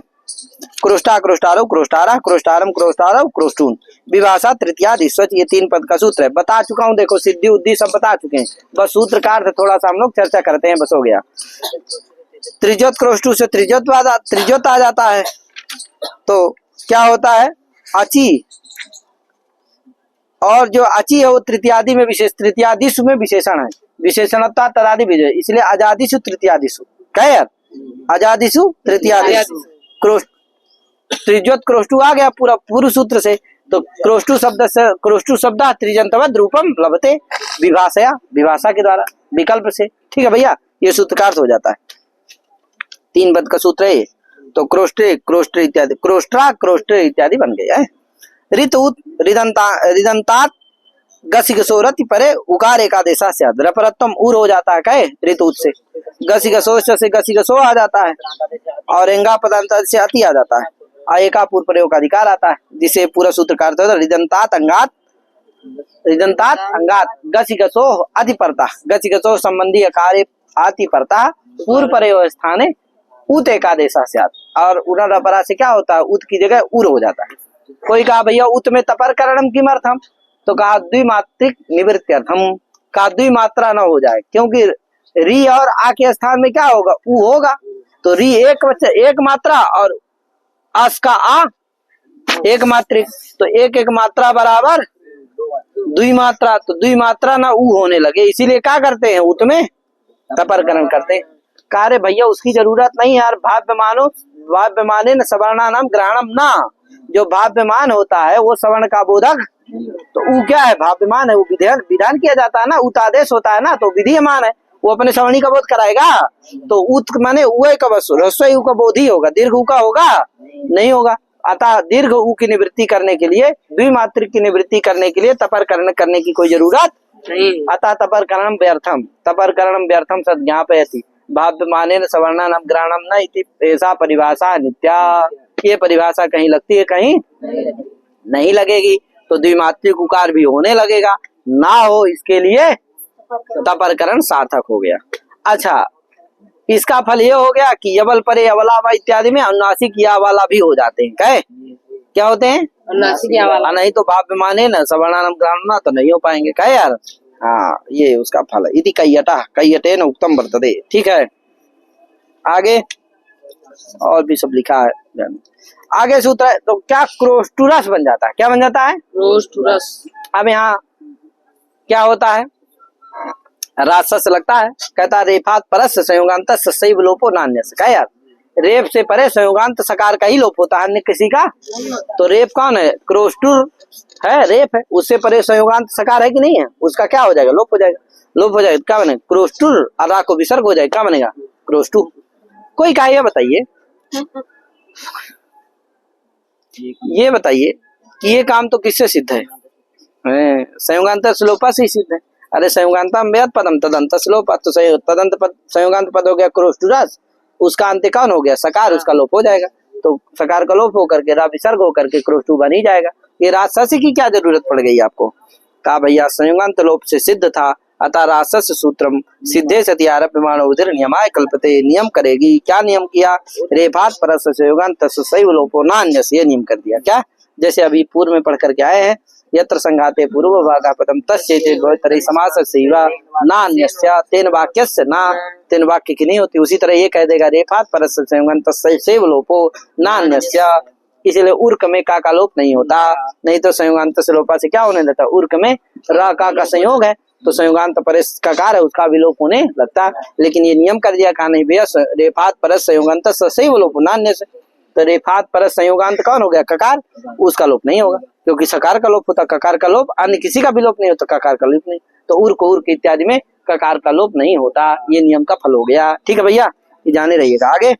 क्रोष्टा क्रोष्टारो क्रोष्टारा क्रोष्टारम क्रोष्टारो क्रोष्टून विभाषा तृतीयादि स्वच, ये 3 पद का सूत्र है, बता चुका हूँ। देखो सिद्धि उद्धि सब बता चुके हैं, बस सूत्र का अर्थ थोड़ा सा हम लोग चर्चा करते हैं, बस हो गया। त्रिजोत क्रोष्टु से त्रिजोत आ जाता है, तो क्या होता है, अची, और जो अची है वो तृतीयादि में विशेष, तृतीयादिशु में विशेषण है, विशेषणता तदादि विजय, इसलिए अजादिशु तृतीयादिशु, क्या यार, अजादिशु तृतीयादिशु त्रिजोत क्रोष्टु आ गया पूरा पूर्व सूत्र से। तो क्रोष्टु शब्द त्रिजंतवद रूपम लभते विभाषया, विभाषा के द्वारा विकल्प से। ठीक है भैया, ये सूत्र का अर्थ हो जाता है, 3 पद का सूत्र है। तो क्रोष्टे क्रोष्टे इत्यादि, क्रोष्ट्रा क्रोष्टे इत्यादि बन गया है। ऋतुत रिदंतात गसिगसो रति परे उकार एकादेशा से रपरत्तम उर हो जाता है, कहे ऋतुत से, गसिगसो से गसिगसो आ जाता है, और एंगा पदांत से अति आ जाता है, आयका पूर्व प्रयोग का अधिकार आता है, जिसे पूरा सूत्र का अर्थ होता है रिदंतात अंगात गसिगसो अधिपरता, गसिगसो संबंधी अकारे आति परता पूर्व प्रयोग स्थाने उत एकादेशा से, और उनर अपरा से क्या होता है, उत की जगह उर हो जाता है। कोई कहा भैया उत में तपर करणम किमर्थम, तो कहा द्विमात्रिक निवृत्त्यर्थम, का द्विमात्रा न हो जाए, क्योंकि री और आ के स्थान में क्या होगा, उ होगा, तो री एक मात्रा और अस का आ एक मात्रिक, तो एक मात्रा बराबर द्विमात्रा, तो द्विमात्रा ना उ होने लगे, इसीलिए क्या करते हैं, उत में तपरकरण करते हैं। कार्य भैया उसकी जरूरत नहीं यार, भाव्य माने न सवर्णा नाम ग्रहणम ना, जो भाव्यमान होता है वो सवर्ण का बोधक, तो उ क्या है, भाव्यमान है, वो विधान किया जाता है ना, उतादेश होता है ना, तो विधीयमान है, वो अपने सवर्णी का बोध कराएगा, तो उत माने उय का रस्वई उ का बोध ही होगा, दीर्घ उ का होगा नहीं होगा। अतः दीर्घ उ की निवृत्ति करने के लिए, द्विमात्रिक की निवृत्ति करने के लिए तपरकरण करने की कोई जरूरत नहीं। अतः तपरकरणम व्यर्थम सद ज्ञापयति भाव्यमाने न सवर्णानाम ग्रहणम न इति ऐसा परिभाषा नित्या, ये परिभाषा कहीं लगती है कहीं नहीं लगेगी, तो द्विमात्रिक उकार भी होने लगेगा, ना हो इसके लिए तपरकरण सार्थक हो गया। अच्छा, इसका फल ये हो गया कि यवल परे अवलावा इत्यादि में अनुनासिक या वाला भी हो जाते हैं, कहे क्या होते हैं, अनुनासिक या वाला, नहीं तो भाव्यमाने न सवर्णानाम ग्रहणम तो नहीं हो पाएंगे, कहे यार, हाँ ये उसका फल है। इति कैयटे न उक्तम वर्तते। ठीक है, आगे और भी सब लिखा है। आगे सूत्र है, तो क्या क्रोस्टुरस बन जाता है, क्या बन जाता है? क्रोस्टुरस। अब यहाँ क्या होता है, राक्षस लगता है, कहता रेफात परस संयोगांत सही लोपो नान्य से। क्या यार, रेप से परे संयोगांत सकार का ही लोप होता है, अन्य किसी का। तो रेप कौन है? क्रोस्टुर है, रेप है, उससे परे संयोगांत सकार है कि नहीं है, उसका क्या हो जाएगा? लोप हो जाएगा। लोप हो जाएगा क्या बनेगा? क्रोस्टुर। अरा को विसर्ग हो जाएगा, क्या बनेगा? क्रोस्टु। कोई कार्य बताइए, ये बताइए कि ये काम तो किससे सिद्ध है? संयोगांत श्लोपा से ही सिद्ध है। अरे संयोगांतम वेद पदम तदंत श्लोपा, तो तदंत पद संयोगांत पद हो गया क्रोस्टुरस, उसका अंत्य कौन हो गया? सकार, उसका लोप हो जाएगा। तो सकार का लोप होकर के रा विसर्ग होकर के क्रोस्टु बन ही जाएगा। ये राजसी की क्या जरूरत पड़ गई आपको? कहा भैया संयोगांत लोप से सिद्ध था, अतः राजस सूत्रम सिद्धे सति आरभ्यमाण उदर नियमाय कल्पते। नियम करेगी, क्या नियम किया? रेफात परस संयोगांत सैव लोपो नान्य से, ये नियम कर दिया। क्या? जैसे अभी पूर्व में पढ़ करके आए हैं, यत्र संघाते पूर्व भागा पदम तस्येते भवतरि समास सेवा नान्यस्य, तेन वाक्यस्य ना, तेन वाक्य की नहीं होती। उसी तरह ये कह देगा रेफात परस संयोगांत सैव लोपो नान्यस्य, इसीलिए उर्क में का लोप नहीं होता। नहीं तो संयोगांत से लोपा से क्या होने लगता? उर्क में रा का संयोग है, तो संयोगांत परस ककार है, उसका विलोप होने लगता। लेकिन ये नियम कर दिया, कहा नहीं भैया रेफात परस संयोगांत सैव लोपो नान्य से, तो रेफात परस संयोगांत कौन हो गया? ककार, उसका लोप नहीं होगा, क्योंकि सकार का लोप होता, ककार का लोप, अन्य किसी का भी लोप नहीं होता, ककार का लोप नहीं। तो उर्क उर्क इत्यादि में ककार का लोप नहीं होता, ये नियम का फल हो गया। ठीक है भैया, ये जाने रहिएगा। आगे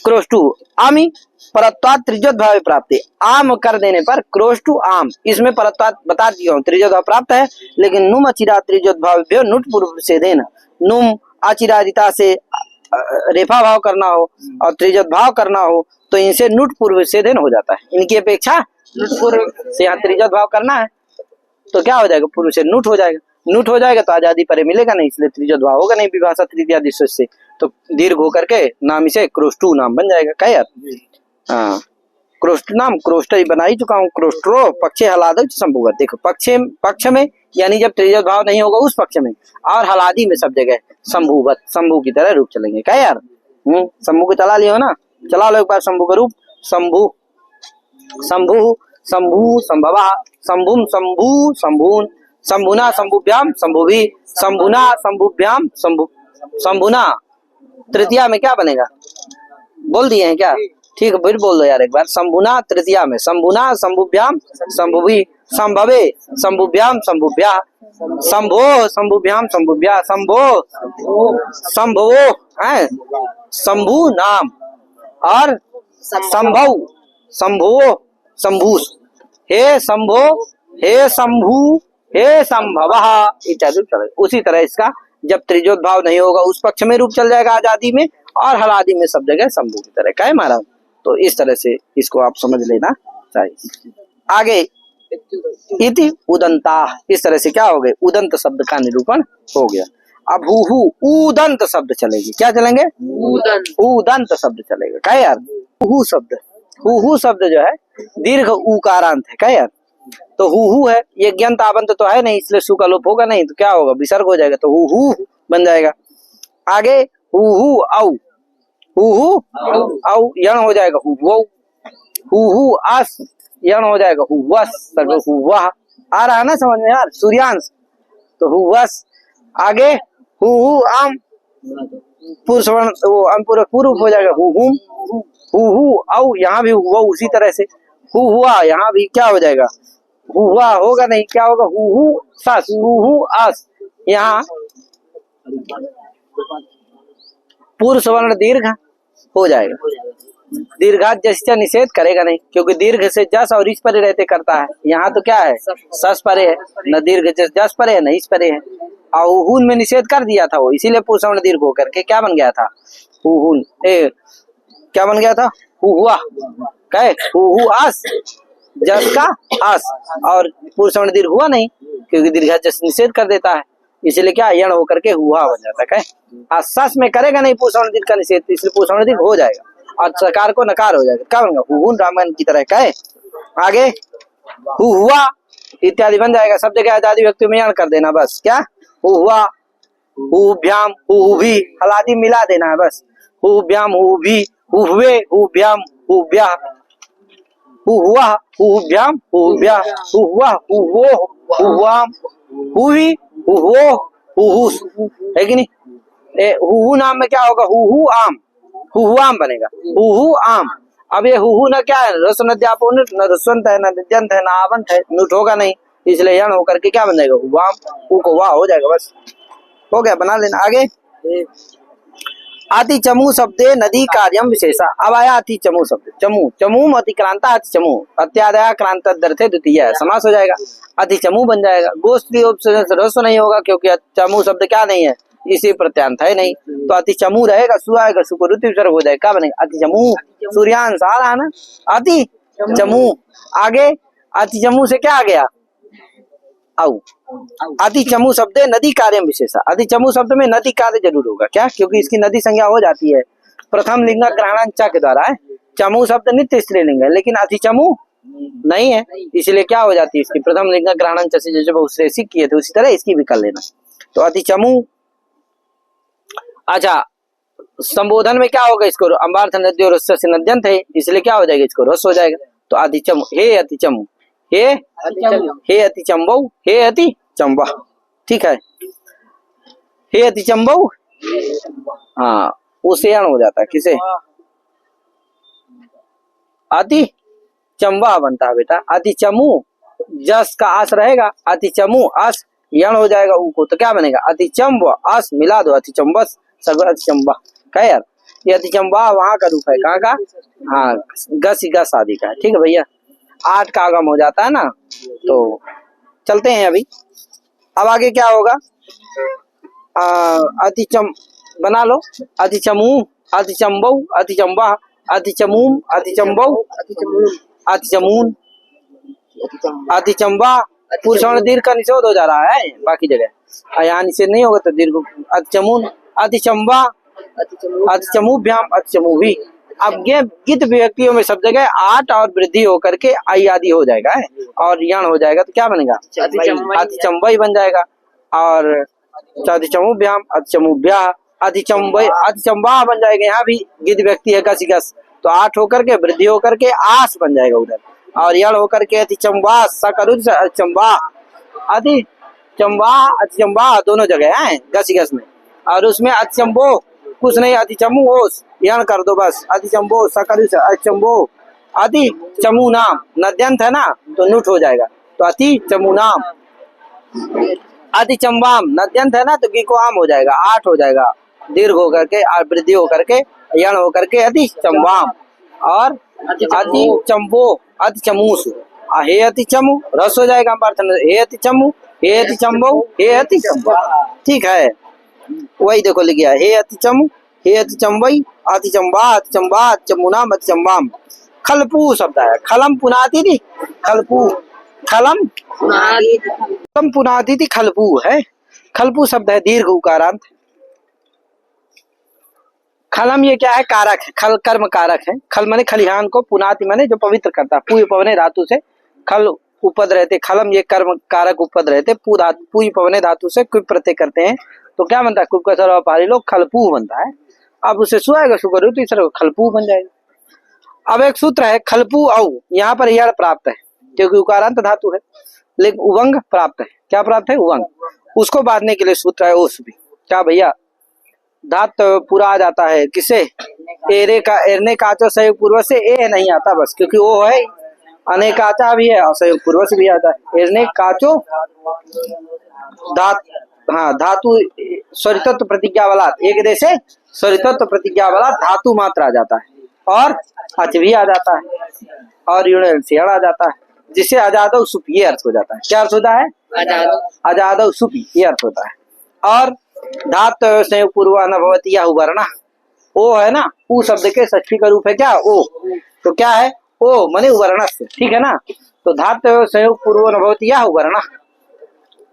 क्रोस्टु आमी परत्वात त्रिजोद्भाव प्राप्ति, आम कर देने पर क्रोस्टु आम, इसमें परत्वात बता दिया हूँ, त्रिजोद्भाव प्राप्त है। लेकिन नुम अचिरा त्रिजोद्भाव नुट पूर्व से देना, नुम अचिरादिता से रेफा भाव करना हो और त्रिजोद्भाव करना हो तो इनसे नुट पूर्व से देन हो जाता है। इनकी अपेक्षा नुट पूर्व से यहाँ त्रिजोद्भाव करना है तो क्या हो जाएगा? पूर्व से नुट हो जाएगा। नुट हो जाएगा तो आजादी परे मिलेगा नहीं, इसलिए त्रिजोद्भाव होगा नहीं, विभाषा तृतीया दिशा से, तो दीर्घ होकर के नाम इसे क्रोस्टु नाम बन जाएगा। क्या यार? हाँ, क्रोस्ट नाम क्रोस्ट ही बना ही चुका हूँ। क्रोस्ट्रो पक्षे हलादो संभुवत, देखो पक्ष में यानी जब त्रिजोद्भाव नहीं होगा उस पक्ष में, और हलादी में सब जगह संभुवत, शंभु की तरह रूप चलेंगे। क्या यार? शंभु को चला लियो ना, चला लो एक बार शंभु का रूप। शंभु शंभु शंभु संभवा, शंभुम शंभु शंभून, शंभुना शंभुभ्याम शंभुभी, शंभुना शंभुभ्याम शंभु, शंभुना तृतीया में क्या बनेगा? बोल दिए हैं क्या? ठीक है, फिर बोल दो यार एक बार। शंभुना तृतीया में, शंभुना शंभुभ्याम शंभुभी, संभवे शंभुभ्याम शंभुभ्या, शंभो शंभुभ्याम शंभुभ्या, शंभो शंभवो है शंभु नाम, और संभव शंभुओ शंभु, हे शंभो हे शंभु हे संभव इत्यादि। उसी तरह इसका जब त्रिजोद्भाव नहीं होगा उस पक्ष में रूप चल जाएगा आजादी में, और हलादी में सब जगह शंभु की तरह। क्या है महाराज? तो इस तरह से इसको आप समझ लेना चाहिए। आगे इति उदंता, इस तरह से क्या हो गए? उदंत शब्द का निरूपण हो गया। अब हु उदंत शब्द चलेगी। क्या चलेंगे? उदंत शब्द चलेगा। क्या यार? हु शब्द जो है दीर्घ उकारांत है। क्या यार? तो हु है, ये ज्ञान ताबंत तो है नहीं, इसलिए सु का लोप होगा नहीं, तो क्या होगा? विसर्ग हो जाएगा, तो हु बन जाएगा। आगे हु औ यण हो जाएगा हु आस, यण हो जाएगा हुवस, हुआ आ रहा है ना समझ में यार? सूर्यांश, तो हुवस। आगे हु आम पुरुष वो पूर्व हो जाएगा हु औ, यहाँ भी हुआ उसी तरह से, हुआ यहाँ भी क्या हो जाएगा? हुआ होगा नहीं, क्या होगा? हु सास, हु आस, यहाँ पूर्व सवर्ण दीर्घ हो जाएगा। दीर्घात जैसे निषेध करेगा नहीं, क्योंकि दीर्घ से जस और इस परे रहते करता है। यहाँ तो क्या है? सस परे है, न दीर्घ जस परे है न इस परे है, और हुन में निषेध कर दिया था वो, इसीलिए पूर्व सवर्ण दीर्घ होकर के क्या बन गया था? हुन क्या बन गया था? हुआ। कहे हु आस, जस का आस, और पूर्व सवर्ण दीर्घ हुआ नहीं, क्योंकि दीर्घ जस निषेध कर देता है, इसलिए क्या यण होकर के हुआ बन जाता है। कहे सस में करेगा नहीं पूर्व सवर्ण दीर्घ का निषेध, इसलिए पूर्व सवर्ण दीर्घ हो जाएगा, और सकार को नकार हो जाएगा। क्या बनेगा? हुन रामायण की तरह। कहे आगे हुआ इत्यादि बन जाएगा, सब जगह आजादी व्यक्ति में यण कर देना बस। क्या? हुआ हुभ्याम हुभी, हलादी मिला देना है बस। हुव्याम हुवी हुवे हुव्याम हुव्या हुआ हुव्याम हुव्या हुआ हुवो हुवाम हुवी हुवो हुहुस, है कि नहीं? हुहू नाम में क्या होगा? हुहू आम, हुहुआम बनेगा, हुहू आम। अब ये हुहू ना क्या है? रस नद्यापो न रसवंत है, न नद्यंत है, न आवंत है, नुट होगा नहीं, इसलिए यण होकर के क्या बन जाएगा? हुआम, हु को वाह हो जाएगा, बस हो गया, बना लेना। आगे अति चमू शब्दे नदी कार्यम विशेषा। अब आया अति चमू शब्द, चमू चमू अतिक्रांता अति चमू अत्यादया क्रांत दर्थे द्वितीय समास हो जाएगा, अति चमू बन जाएगा। गोस्त्री रस्व नहीं होगा क्योंकि चमू शब्द क्या नहीं है? इसी प्रत्यांत है नहीं, तो अति चमू रहेगा, सु आएगा, सु को ऋतु विसर्ग हो जाएगा, क्या बनेगा? अति चमू, सूर्यांश आ रहा ना, अति चमू। आगे अति चमू से क्या आ गया? औ अति चमू शब्द नदी कार्य विशेषा। अति चमू शब्द में नदी कार्य जरूर होगा, क्या? क्योंकि इसकी नदी संज्ञा हो जाती है प्रथम लिंग ग्रहणांचा के द्वारा है। चमू शब्द नित्य स्त्रीलिंग है, लेकिन अति चमू नहीं है, इसलिए क्या हो जाती है? इसकी प्रथम लिंग ग्रहणांचा से जैसे बहुश्रेषिक किए थे उसी तरह इसकी भी कर लेना। तो अति चमू। अच्छा, संबोधन में क्या होगा? इसको अम्बार्थ नद्यो रस्य से नद्यंत है, इसलिए क्या हो जाएगा? इसको रस हो जाएगा। तो अति चमू, हे अति चमू, हे अति चंबौ, हे अति चंबा, ठीक है, हे अति चंबौ, हाँ, उसे अण हो जाता है, किसे? अति चंबा बनता है बेटा। अति चमू जस का आस रहेगा, अति चमू आस यण हो जाएगा ऊ को, तो क्या बनेगा? अति चंब आस मिला दो, अति चंबस सगुण अति चंबा। क्या यार, ये अति चंबा वहां का रूप है, कहाँ का? हाँ, गस गस आदि का है, ठीक है भैया। 8 का आगम हो जाता है ना, तो चलते हैं अभी। अब आगे क्या होगा? अति चम बना लो, अति चमू, अति चंबौ, अति चंबा, अति चमूम, अति चंबौ, अति चमून, अति चंबा। पुरुषों दीर्घ का निषेध हो जा रहा है बाकी जगह, यहाँ निषेध नहीं होगा तो दीर्घ। अति चमून, अति चंबा, अति चमूभ्याम, अति चमूभी। अब ये गित व्यक्तियों में सब जगह 8 और वृद्धि होकर के आई आदि हो जाएगा है, और यण हो जाएगा, तो क्या बनेगा? अति चंबई बन जाएगा। और अति चमूभ्याम, अति चमूभ्या, अति चंबई, अति चंबा बन जाएगा। यहाँ भी गित व्यक्ति है गस गस, तो 8 होकर के वृद्धि होकर के आस बन जाएगा उधर, और यण होकर के अति चंबा सकरुद चंबा, अति चंबा दोनों जगह है गस गस में। और उसमें अति चंबो कुछ नहीं, अति चमू ओस यण कर दो बस, अति चंबो सकरुद अति चंबो, अति चमू नाम नद्यंत है ना, तो नुट हो जाएगा, तो अति चमू नाम। अति चंबाम नद्यंत है ना, तो गी को आम हो जाएगा, 8 हो जाएगा, दीर्घ होकर के और वृद्धि होकर के यण होकर के अति चंबाम। और अति चंबो, अति चमूस, हे अति चमू रस हो जाएगा, हे अति चमू, हे अति चंबो, हे अति चंबा, ठीक है। वही देखो लिख गया, हे अति चमू, हे अति चंबई, अति चंबा, अति चंबा, अति चमूनाम, अति चंबाम। खलपू शब्द है, खलम पुनाती थी, खलपू, खलम पुनाती थी, खलपू है। खलपू शब्द है दीर्घ उकारांत। खलम ये क्या है? कारक है, खल कर्म कारक है। खल माने खलिहान को, पुनाति माने जो पवित्र करता है, पूय पवने धातु से खल उपद रहते, खलम ये कर्म कारक उपद रहते, पूय पवने धातु से कुप प्रत्यय करते हैं, तो क्या बनता है? कुप का सर्वपारी लोग खलपू बनता है। अब उसे सु आएगा, सु करो तो इस खलपू बन जाएगा। अब एक सूत्र है खलपू औ, यहाँ पर यण प्राप्त है क्योंकि उकारांत धातु है, लेकिन उवंग प्राप्त है। क्या प्राप्त है? उवंग। उसको बांधने के लिए सूत्र है ओस भी। क्या भैया? धात पूरा आ जाता है किसे? एरे का, एरने काचो संयोग पूर्व से ए नहीं आता बस, क्योंकि वो है अनेकाचा भी है और संयोग पूर्व से भी आता है। एरने काचो धात, हाँ, धातु स्वरितत्व प्रतिज्ञा वाला एक देशे स्वरितत्व प्रतिज्ञा वाला धातु मात्र आ जाता है, और अच भी आ जाता है, और यूनियन से आ जाता है, जिसे आजादो सुप ये अर्थ हो जाता है। क्या अर्थ होता है? आजादो सुप ये अर्थ होता है। और धात संयोग पूर्व न भवती या वर्ण, ओ है ना, ऊ शब्द के षष्ठी का रूप है क्या? ओ, तो क्या है? ओ मने वर्ण, ठीक है ना। तो धात संयोग पूर्व न भवती या वर्ण,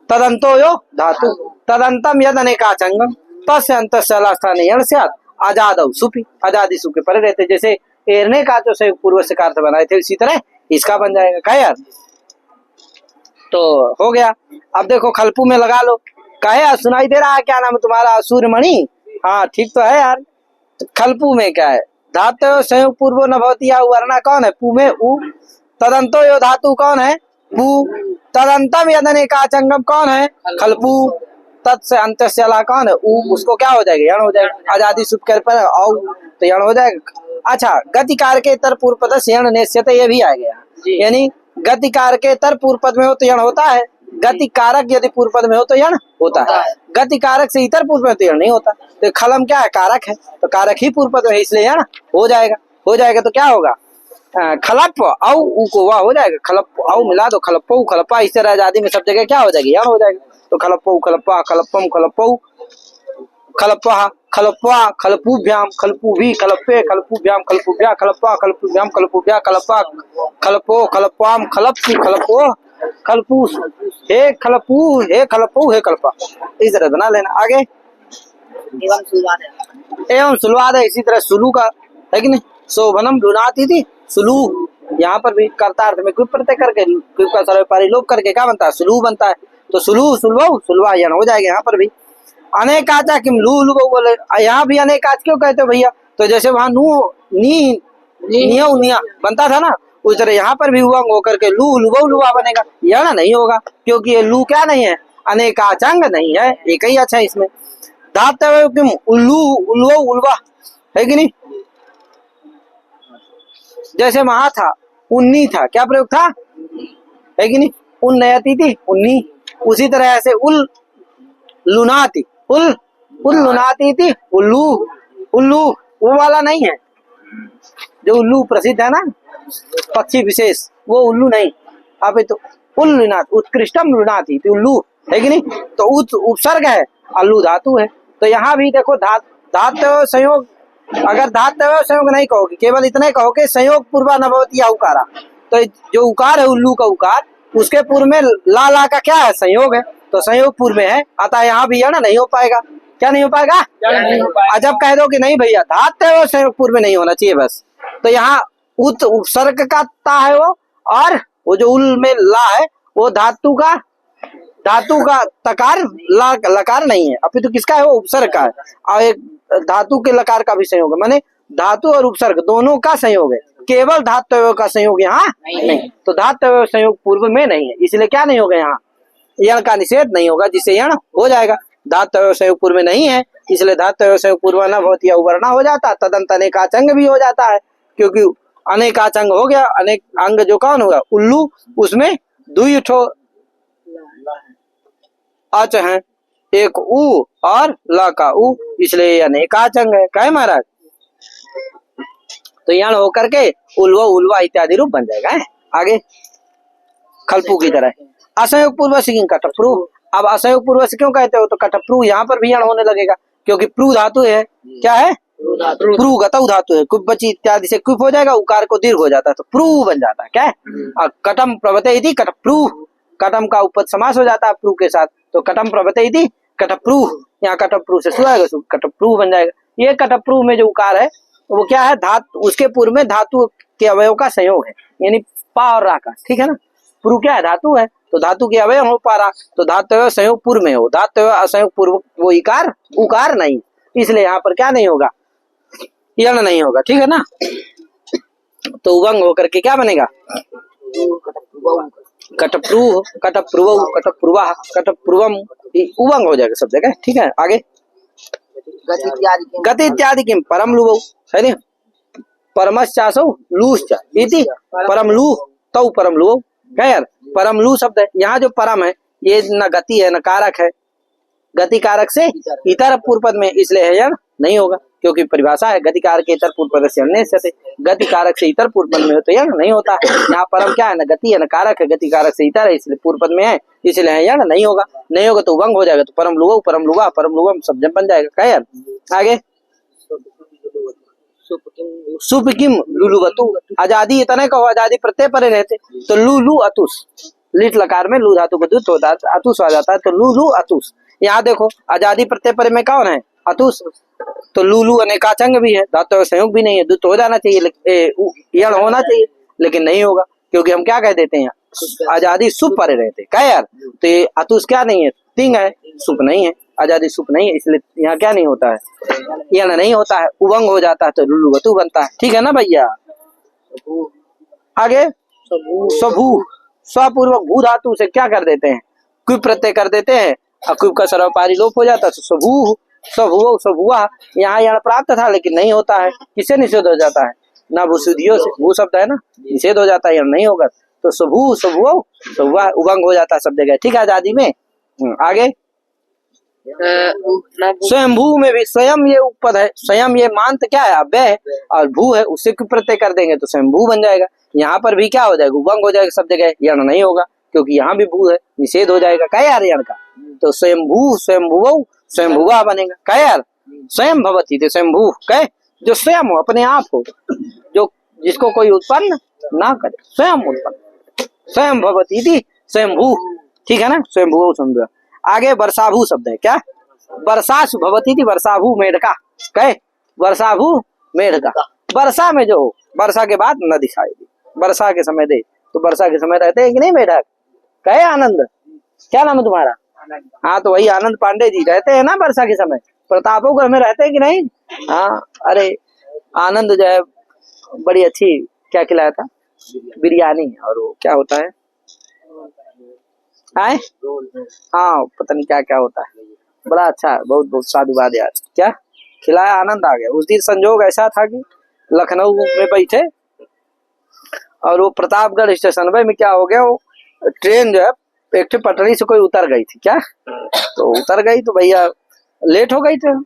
तदंतो यो धातु, तदंतम यद अनेकाचंगम, तस्य अंतस्थान यण स्यात् आजादौ सुपि, आजादी सु के परे रहते। जैसे एरने का जो संयोग पूर्व से कार्य बनाए थे, इसी तरह इसका बन जाएगा। क्या यार? तो हो गया। अब देखो खलपू में लगा लो। कहे सुनाई दे रहा है? क्या नाम है तुम्हारा? सूर्यमणि। हाँ ठीक तो है यार, खलपू में क्या है? धातु संयोग पूर्वो न भवति या वर्णा कौन है? पू में उ। तदंतो यो धातु कौन है? पू। तदंतम यदनेकाचंगम कौन है? खलपू। तत् से अंत से अला कौन है? उ। उसको क्या हो जाएगा? यण हो जाएगा। आजादी सुप कर पर औ तो यण हो जाएगा। अच्छा, गतिकार के तर पूर्व पद से यण निश्चित, ये भी आ गया। यानी गतिकार के तर पूर्व पद में हो तो यण होता है, गति कारक यदि पूर्व पद में हो तो यण होता है, गति कारक से इतर पूर्व में तो यण नहीं होता। तो खलम क्या है? कारक है, तो कारक ही पूर्व पद में है, इसलिए यण हो जाएगा। हो जाएगा तो क्या होगा? खलप औ उ को वाह हो जाएगा। खलप औ मिला दो, खलपौ खलपा, इस तरह आजादी में सब जगह क्या हो जाएगी? यण हो जाएगा। तो खलपौ खलपा, खलपम खलपौ, खलपा खलपा, खलपूभ्याम खलपूभी, खलपे खलपूभ्याम खलपूभ्या, खलपा खलपूभ्याम खलपूभ्या, खलपा खलपो खलपाम, खलपू खलपो खलपूस, हे खलपू हे खलपो हे खलपा, इस तरह बना लेना। आगे एवं सुलवाद है, इसी तरह सुलू का है कि नहीं? शोभनम लुनाती थी सुलू, यहाँ पर भी कर्तार्थ में क्विप प्रत्यय करके क्विप का सर्वपारी लोप करके क्या बनता है? सुलू बनता है। तो सुलू सुलभौ सुलवा यण हो जाएगा। यहाँ पर भी अनेकाचा किम लू लुबौ बोले, यहाँ भी अनेकाच क्यों कहते हो भैया? तो जैसे वहां नू नी निया निया बनता था ना, उस तरह यहाँ पर भी उवंग होकर के लू लुबौ लुआ बनेगा। यण नहीं होगा, क्योंकि ये लू क्या नहीं है? अनेकाचंग नहीं है, एक ही अच्छा है इसमें। धातु किम उल्लू उल्वो उल्वा है कि नहीं? जैसे वहां था उन्नी था, क्या प्रयोग था? है कि नहीं? उन्नयती थी उन्नी, उसी तरह ऐसे उल लुनाती उल लुनाती थी उल्लू उल्लू, वो वाला नहीं है जो उल्लू प्रसिद्ध है ना पक्षी विशेष, वो उल्लू नहीं। अब तो उल लुनात उत्कृष्टम लुनाती थी उल्लू, है कि नहीं? तो उपसर्ग है, अल्लू धातु है। तो यहाँ भी देखो धातु संयोग, अगर धातु संयोग नहीं कहोगे, केवल इतने कहोगे संयोग पूर्वा न भवति या उकारा, तो जो उकार है उल्लू का उकार, उसके पूर्व में ला का क्या है? संयोग है, तो संयोग पूर्व में है, अतः यहाँ भी यण नहीं हो पाएगा। क्या नहीं हो पाएगा? जब कह दो कि नहीं भैया धातु संयोग पूर्व में नहीं होना चाहिए बस, तो यहाँ उत उपसर्ग का ता है वो, और वो जो उल में ला है वो धातु का तकार लकार नहीं है, अभी तो किसका है? वो उपसर्ग का है। और एक धातु के लकार का भी संयोग है, माने धातु और उपसर्ग दोनों का संयोग है, केवल धातु का संयोग यहाँ नहीं। तो धातु संयोग पूर्व में नहीं है, इसलिए क्या नहीं होगा? यहाँ यण का निषेध नहीं होगा, जिससे यण हो जाएगा। धातु संयोग पूर्व में नहीं है, इसलिए धातु संयोग पूर्व न भवति उवर्णा हो जाता, तदंत अनेकाचंग भी हो जाता है, क्योंकि अनेकाचंग हो गया। अनेक अंग जो कौन होगा? उल्लू, उसमें दुई ठो अच है, एक उ और ल का उ, इसलिए अनेकाचंग है। कहे महाराज? तो यण होकर के उल्वा उल्वा इत्यादि रूप बन जाएगा। आगे खलपू की तरह असंयोग पूर्व से कटप्रू। अब असंयोग पूर्व से क्यों कहते हो? तो कटप्रू, यहाँ पर भी यण होने लगेगा, क्योंकि प्रू धातु है। क्या है? प्रू गतौ धातु है, कुप बची इत्यादि से कुप हो जाएगा, उकार को दीर्घ हो जाता है, तो प्रू बन जाता है। क्या है? और कटम प्रवते इति कटप्रू, कटम का उपपद समास हो जाता है प्रू के साथ, तो कटम प्रवते इति कटप्रू, यहाँ कटप्रू से सुआएगा, कटप्रू बन जाएगा। ये कटप्रू में जो उकार है वो क्या है? धातु, उसके पूर्व में धातु के अवयव का संयोग है, यानी पा और रा का। ठीक है ना? प्रू क्या है? धातु है, तो धातु के अवयव हो पा रा, तो धातु संयोग पूर्व में हो, धातु असंयोग पूर्व वो इकार उकार नहीं, इसलिए यहाँ पर क्या नहीं होगा? यण नहीं होगा। ठीक है ना? तो उवंग होकर के क्या बनेगा? कटप्रू, कटप्रुव, कटप्रुवा, कटप्रुवम, उवंग हो जाएगा सब जगह। ठीक है? आगे गति इत्यादि किम परम लुवौ, है नहीं? परमश्चासौ लूश्च इति परम लू तौ परम लुवौ। क्या यार? परम लू शब्द है, यहाँ जो परम है ये न गति है न कारक है, गति कारक से इतर पूर्व पद में, इसलिए है यण नहीं होगा, क्योंकि परिभाषा है गति कारक के इतर पूर्व पद से अन्य से, गति कारक से इतर पूर्व पद में हो तो यण नहीं होता है। यहाँ परम क्या है? न गति है न कारक है, गति कारक से इतर है, इसलिए पूर्व पद में है, इसलिए यण नहीं होगा। नहीं होगा तो उभंग हो जाएगा, तो परम लुवौ परम लुवा परम लुवम सब जब बन जाएगा। क्या यार? आगे सुपकिम लुलुवतु, आजादी इतने कहो, आजादी प्रत्यय परे रहते, तो लुलु अतुस, लिट लकार में लू धातु को दुत होता है, अतुस आ जाता है, तो लुलु अतुस। यहाँ देखो आजादी प्रत्यय परे में कौन है? अतुस, तो लुलु अनेकाचंग भी है, धातु संयोग भी नहीं है, दुत हो जाना चाहिए, यण होना चाहिए, लेकिन नहीं होगा, क्योंकि हम क्या कह देते हैं? आजादी सुप परे रहते। क्या यार? तो ये अतुस क्या नहीं है? तिंग है, सुप नहीं है, आजादी सुप नहीं है, इसलिए यहाँ क्या नहीं होता है, यण नहीं होता है, उभंग हो जाता है तो लुलुवतु बनता है। ठीक है ना भैया। आगे स्वभू, स्वपूर्वक भू धातु से क्या कर देते हैं, क्विप प्रत्यय कर देते हैं, और क्विप का सर्वपारी लोप हो जाता है तो स्वभू, स्वभुव, स्वभुआ। यहाँ यण प्राप्त था लेकिन नहीं होता है, किससे निषेध हो जाता है, ना भूसुधियों से, भू शब्द है ना, निषेध हो जाता है, यण नहीं होगा तो स्वभू, स्वभुव, स्वभुआ उभंग हो जाता है सब जगह। ठीक है आजादी में। आगे स्वयंभू में भी स्वयं ये उपपद है, स्वयं ये मांत क्या है, अव्यय है, और भू है, उससे क्यों प्रत्यय कर देंगे तो स्वयंभू बन जाएगा। यहाँ पर भी क्या हो जाएगा, उभंग हो जाएगा सब जगह, यण नहीं होगा क्योंकि यहाँ भी भू है, निषेध हो जाएगा। क्या यार यण का, तो स्वयंभू, स्वयंभुव, स्वयंभुवा बनेगा। क्या यार, स्वयं भवती थे स्वयंभू, कह जो स्वयं हो, अपने आप हो, जो जिसको कोई उत्पन्न ना करे, स्वयं उत्पन्न, स्वयं भवती थी स्वयंभू। ठीक है ना, स्वयंभू स्वयंभू। आगे वर्षाभू शब्द है, क्या, वर्षासु भवती थी वर्षाभू मेढका, कहे वर्षाभू मेढका। वर्षा में जो वर्षा के बाद न दिखाई दी, वर्षा के समय दे, तो वर्षा के समय रहते हैं कि नहीं मेढक, कहे आनंद, क्या नाम है तुम्हारा, हाँ तो वही आनंद पांडे जी रहते हैं ना वर्षा के समय, प्रतापगढ़ में रहते हैं कि नहीं। हाँ अरे आनंद जो है बड़ी अच्छी क्या खिलाया था, बिरयानी, और वो क्या होता है, आए हाँ पता नहीं क्या क्या होता है, बड़ा अच्छा, बहुत बहुत साधुवाद यार, क्या खिलाया, आनंद आ गया। उस दिन संजोग ऐसा था कि लखनऊ में बैठे और वो प्रतापगढ़ स्टेशन में क्या हो गया, वो ट्रेन जो है एक पटरी से कोई उतर गई थी, क्या तो उतर गई तो भैया लेट हो गई ट्रेन,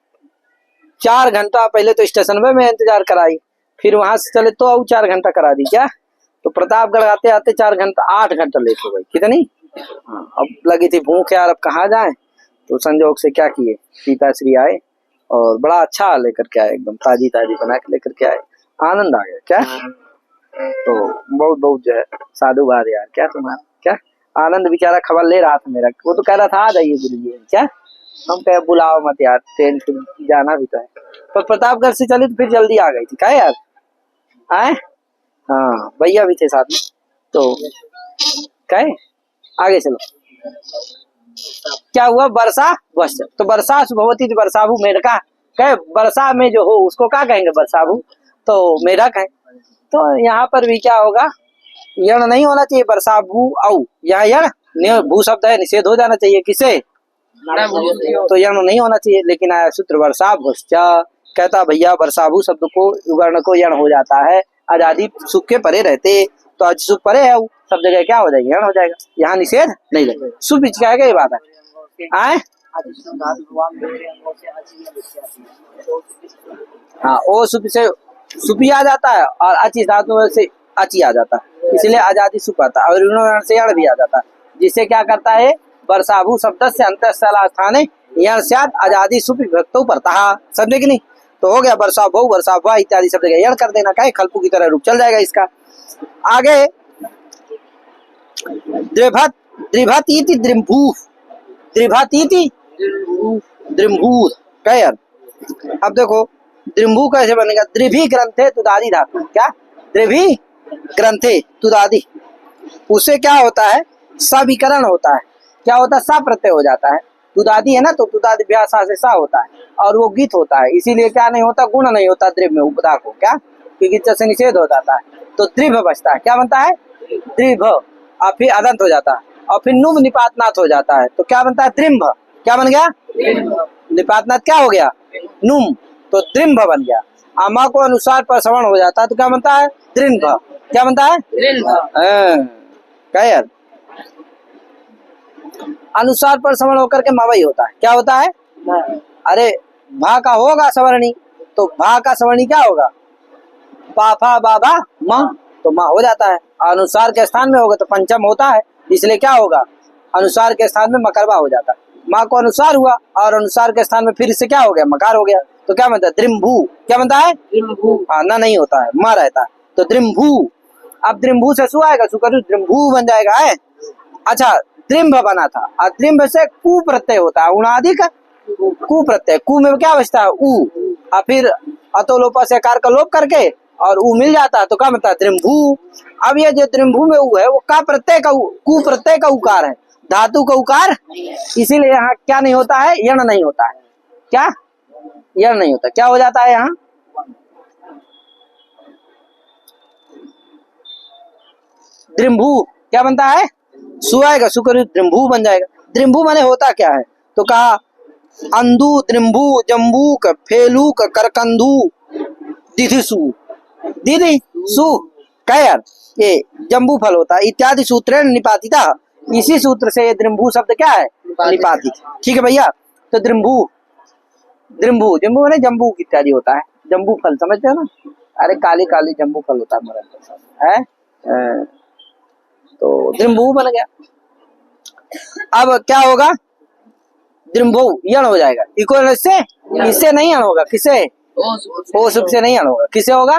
4 घंटा पहले तो स्टेशन में मैं इंतजार कराई, फिर वहां से चले तो और 4 घंटा करा दी, क्या तो प्रतापगढ़ आते आते 4 घंटा 8 घंटा लेट हो गई, कितनी। अब लगी थी भूख यार, अब कहाँ जाए, तो संजोग से क्या किए, पिताश्री आए और बड़ा अच्छा लेकर के आए, एकदम ताजी ताजी बना के लेकर के आए, आनंद आ गया। क्या तो बहुत बहुत जो है साधुवाद यार, क्या तुम्हारा, क्या आनंद बेचारा खबर ले रहा था मेरा, वो तो कह रहा था आ जाइए गुरु जी, क्या हम कहे बुलाओ मत यार, ट्रेन फिर जाना भी तो है, पर प्रतापगढ़ से चली तो फिर जल्दी आ गई थी, क्या यार आए, हाँ भैया भी थे साथ में, तो कहे आगे चलो। क्या हुआ, वर्षा वश, तो वर्षा भवती थी वर्षाभू मेढका, कहे वर्षा में जो हो उसको क्या कहेंगे, वर्षाभू, तो मेढक है। तो यहाँ पर भी क्या होगा, यण नहीं होना चाहिए, वर्षाभू औ, यहाँ यण भू शब्द है, निषेध हो जाना चाहिए, किसे, तो यण नहीं होना चाहिए, लेकिन आया सूत्र वर्षाभुश्च, कहता भैया वर्षाभू शब्द को वर्ण को यण हो जाता है, आजादी सुख के परे रहते, तो आज सुख परे है, सब जगह क्या हो जाएगा, यण हो जाएगा, यहाँ निषेध नहीं लगेगा, सुख बीच का ये बात है। आए हाँ ओ सुप से सुपी आ जाता है, और अची धातु से अची आ जाता है, इसलिए आजादी सुप आता है, और से यण भी आ जाता है, जिससे क्या करता है, वर्षाभू शब्द से अंतःस्थला स्थाने यण स्यात् आजादी सुप विभक्तो परतः, समझे कि नहीं, तो हो गया वर्षाभू वर्षाभा इत्यादि सब जगह यण कर देना, क्या खलपू की तरह रूप चल जाएगा इसका। आगे द्रिभत, द्रिभतीति द्रिम्भू, द्रिभतीति द्रिम्भू, क्या यार, अब देखो द्रिम्भू कैसे बनेगा, द्रिभी ग्रंथे तुदादि धातु, क्या द्रिभी ग्रंथे तुदादि, उससे क्या होता है, सविकरण होता है, क्या होता है, सा प्रत्यय हो जाता है, तुदादि है ना, तो तुदादि व्यासा से सा होता है, और वो गीत होता है, इसीलिए क्या नहीं होता, गुण नहीं होता द्रिभ में उपदा को, क्या क्योंकि से निषेध हो जाता है, तो द्रिभ बचता है, क्या बनता है, द्रिभ, और फिर अदंत हो जाता है, और फिर नुम निपातनाथ हो जाता है, तो क्या बनता है, द्रिम्भ, क्या बन गया, निपातनाथ क्या हो गया, नुम, तो द्रिम्भ बन गया। आमा को अनुसार पर श्रवण हो जाता है तो क्या बनता है, द्रिम्भ, क्या बनता है, क्या यार, अनुसार पर श्रवण होकर के मवई होता है, क्या होता है, अरे भा का होगा सवर्णी, तो भा का सवर्णी क्या होगा, पाफा बाबा माँ, तो माँ हो जाता है, अनुसार के स्थान में होगा तो पंचम होता है, इसलिए क्या होगा, अनुसार के स्थान में मकरवा हो जाता है, माँ को अनुसार हुआ और अनुसार के स्थान में फिर इससे क्या हो गया, मकार हो गया, तो क्या बनता है, द्रिम्भू, क्या बनता है, ना नहीं होता है, माँ रहता है, तो द्रिम्भू, अब द्रिम्भू से सु आएगा, सुकरु द्रिम्भू बन जाएगा है। अच्छा द्रिम्भ बना था, और द्रिम्भ से कु प्रत्यय होता है, उणादि का कु प्रत्यय, कु में क्या बचता है, उ, और फिर अतो लोपा से आकार का लोप करके और उ मिल जाता है, तो क्या बनता है, द्रिम्भू। अब ये जो द्रिम्भू में उ है वो का प्रत्यय का कु प्रत्यय का उकार है, धातु का उकार, इसीलिए यहाँ क्या नहीं होता है, यण नहीं होता है। क्या यण नहीं होता, क्या हो जाता है यहाँ द्रिम्भू, क्या बनता है, सु आएगा, सु कर द्रिम्भू बन जाएगा। द्रिम्भू माने होता क्या है, तो कहा अंधु द्रिम्भू जम्बूक फेलूक करकंधू दिधिसु, दीदी सु कैर, ये जम्बू फल होता है। इत्यादि सूत्रेण निपातिता, इसी सूत्र से ये द्रिम्भू शब्द क्या है, निपातित। ठीक है भैया, तो द्रिम्भू, द्रिम्भू जम्बू माने जम्बू इत्यादि होता है। जम्बू फल समझते हो ना, अरे काली काली जम्बू फल होता है, तो द्रिम्भू बन गया। अब क्या होगा, द्रिम्भू यण हो जाएगा, इक्वल से, इससे नहीं यण होगा, किसे, ओ सुख से नहीं यण होगा, किसे होगा,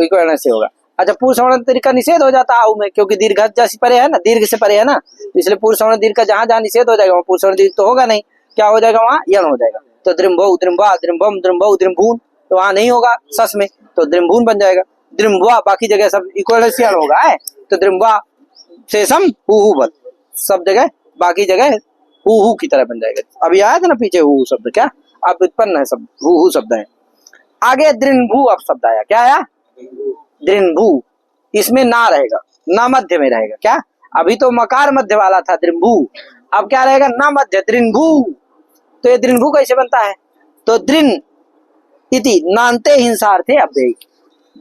इक्वल से होगा। अच्छा, पूर्व सवर्ण दीर्घ का निषेध हो जाता है में, क्योंकि दीर्घ जैसे परे है ना, दीर्घ से परे है ना, इसलिए पूर्व सवर्ण दीर्घ का जहां जहां निषेध हो जाएगा वहां पूर्व सवर्ण दीर्घ तो होगा नहीं, क्या हो जाएगा वहां, यण हो जाएगा। तो द्रिम्भौ द्रिम्भा द्रिम्भम द्रिम्भौ द्रिम्भून, तो वहां नहीं होगा सस में, तो द्रिम्भून बन जाएगा। द्रिम्भा बाकी जगह सब इक्वल से यण होगा है, तो द्रिम्भा शेषम हु बल, सब जगह बाकी जगह हु की तरह बन जाएगा। अभी आया था ना पीछे हु शब्द, क्या अब उत्पन्न है सब, हु शब्द है। आगे दृन्भू अब शब्द आया, क्या आया, दृन्भू, इसमें ना रहेगा, ना मध्य में रहेगा। क्या, अभी तो मकार मध्य वाला था दृन्भू, अब क्या रहेगा, ना मध्य, दृन्भू। तो ये दृन्भू कैसे बनता है, तो दृन इति नान्ते हिंसार्थे अव्यय,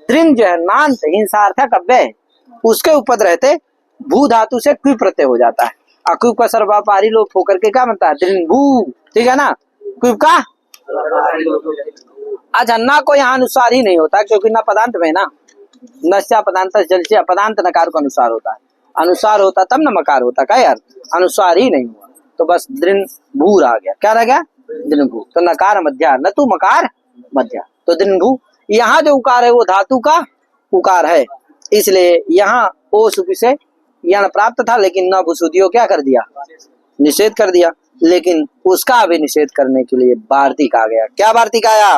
दृन जो है नान्त हिंसार्थक अव्यय, उसके ऊपर रहते भू धातु से क्यू प्रत्यय हो जाता है, अक्यू का सर्वव्यापारी लोप होकर के क्या बनता है, दृन्भू। ठीक है ना, क्यू का, अच्छा ना को यहाँ अनुसार ही नहीं होता, क्योंकि ना पदांत में ना, नश्या पदांत जलस्या पदांत नकार को अनुसार होता है, अनुसार होता तब न मकार होता, क्या यार, अनुसार ही नहीं हुआ, तो बस दृन्भू आ गया, क्या रह गया, दृन्भू। तो नकार मध्या, न तू मकार मध्या, तो दृन्भू। यहाँ जो उकार है वो धातु का उकार है, इसलिए यहाँ ओ सुपि से यण प्राप्त था, लेकिन न भूसुदियो क्या कर दिया, निषेध कर दिया। लेकिन उसका भी निषेध करने के लिए वार्तिक आ गया, क्या वार्तिक आया,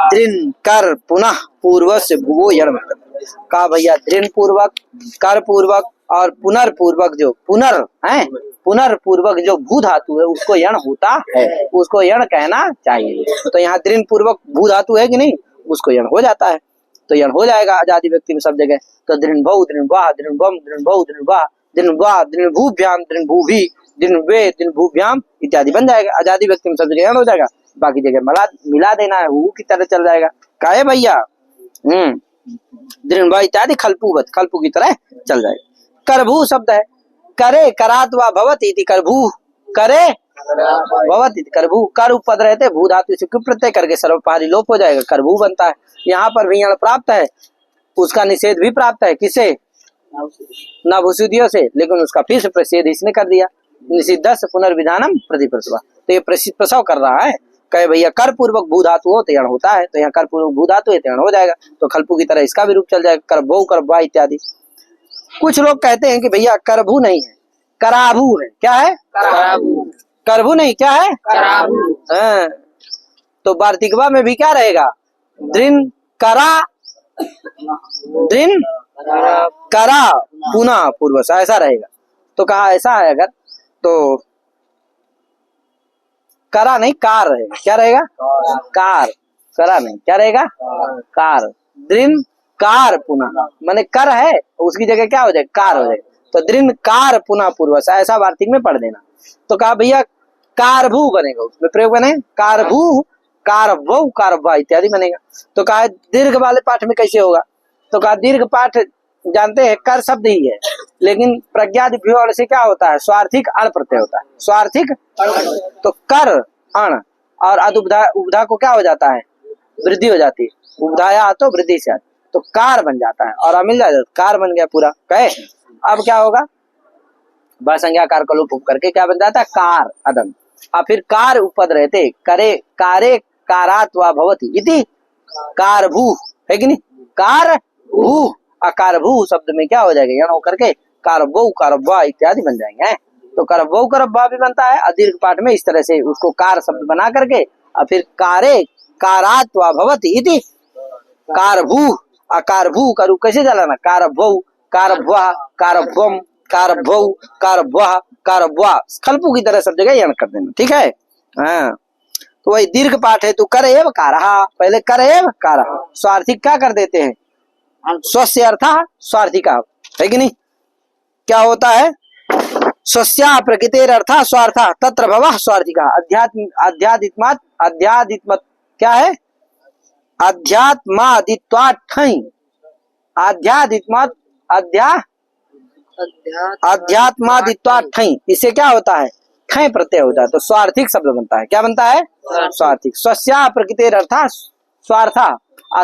दृन कर पुनः पूर्व से भुवो यण, कहा भैया दृन पूर्वक, कर पूर्वक और पुनर्पूर्वक, जो पुनर है, पुनर्पूर्वक जो भू धातु है उसको यण होता है, उसको यण कहना चाहिए। तो यहाँ दृन पूर्वक भू धातु है कि नहीं, उसको यण हो जाता है, तो यण हो जाएगा आजादी व्यक्ति में सब जगह। तो दृन्भौ दृन्वा दृन्भम दृन्भौ दृन्वा दृन्वा दृन्भूभ्याम दृन्भूभि दृन्वे दृन्भूभ्याम इत्यादि बन जाएगा, आजादी व्यक्ति में सब जगह यण हो जाएगा, बाकी जगह मिला देना है, हु की तरह चल जाएगा, काहे भैया, दृन्वा इत्यादि खल्पूवत, खल्पू की तरह चल जाएगा। करभू शब्द है, करे करात वा भवति इति करभू, करे भवति इति करभू, कर उपद रहते भू धातु से क्यों प्रत्यय करके सर्वपारी लोप हो जाएगा, करभू बनता है। यहाँ पर भी यण प्राप्त है, उसका निषेध भी प्राप्त है, किसे, न भूसुदियों से, लेकिन उसका फिर से प्रषेध इसने कर दिया, निषिद्ध पुनर्विधानम प्रतिप्रसव, तो ये प्रसव कर रहा है, कहे भैया कर पूर्वक भू धातु हो तो यण होता है, तो यहाँ कर पूर्वक भू धातु है तो यण हो जाएगा, तो खल्पू की तरह इसका भी रूप चल जाएगा, करभो करभा इत्यादि। कुछ लोग कहते हैं कि भैया करभू नहीं है, कराभू है, क्या है, करभू नहीं, क्या है, कराभू। तो वार्तिकवा में भी क्या रहेगा, दृन करा, दृन करा पुनः पूर्व से, ऐसा रहेगा। तो कहा ऐसा है अगर, तो करा नहीं कार रहेगा, क्या रहेगा, कार, करा नहीं, क्या रहेगा, कार, दृन कार पुनः, माने कर है उसकी जगह क्या हो जाएगा, कार हो जाएगा, तो दृन कार पुनः पूर्व से, ऐसा वार्तिक में पढ़ देना। तो कहा भैया कारभू बनेगा, उसमें प्रयोग बने कारभू, कारभौ कारभा इत्यादि बनेगा। तो कहा दीर्घ वाले पाठ में कैसे होगा, तो कहा दीर्घ पाठ जानते हैं कर शब्द ही है, लेकिन प्रज्ञादिभ्यो से क्या होता है, स्वार्थिक अण प्रत्यय होता है, स्वार्थिक, तो कर अण और अदुब्धा, उपधा को क्या हो जाता है, वृद्धि हो जाती है, उपधाया तो वृद्धि से आती, तो कार बन जाता है, और मिल जाता है, कार बन गया पूरा, कहे। अब क्या होगा, संज्ञा कार का लोप करके क्या बन जाता है, कार अदम, और फिर कार उपद रहते, करे कारे कारात वा भवति इति कारभू, है कि नहीं, कारभू, अकारभू शब्द में क्या हो जाएगा, यण होकर के कारभौ कारभा इत्यादि बन जाएंगे। तो करभौ करभा भी बनता है, दीर्घ पाठ में इस तरह से उसको कार शब्द बना करके, और फिर कारे कारात वा भवति इति कारभू, अकारभू का रूप कैसे चलाना, कारभौ, कारभ्वा, कारभ्वम, कारभ्वौ, कारभ्वा, कारभ्वा, खलपू की तरह सब जगह यण कर देना, ठीक है। हाँ, तो वही दीर्घ पाठ है तो कर एव कारहा, पहले कर एव कारहा, स्वार्थिक क्या कर देते हैं, स्वस्य अर्थः स्वार्थिका, है कि नहीं। क्या होता है, स्वस्या प्रकृतेर अर्थः स्वार्थः तत्र भवः स्वार्थिका, अध्यात्मात् क्या है, अध्यात्मादित्वात् ठञ्, अध्यात्मादित्वात् ठञ्, इससे क्या होता है, ठय प्रत्यय होता है तो स्वार्थिक शब्द बनता है। क्या बनता है, स्वार्थिक। स्वस्या प्रकृतेर अर्थः स्वार्थः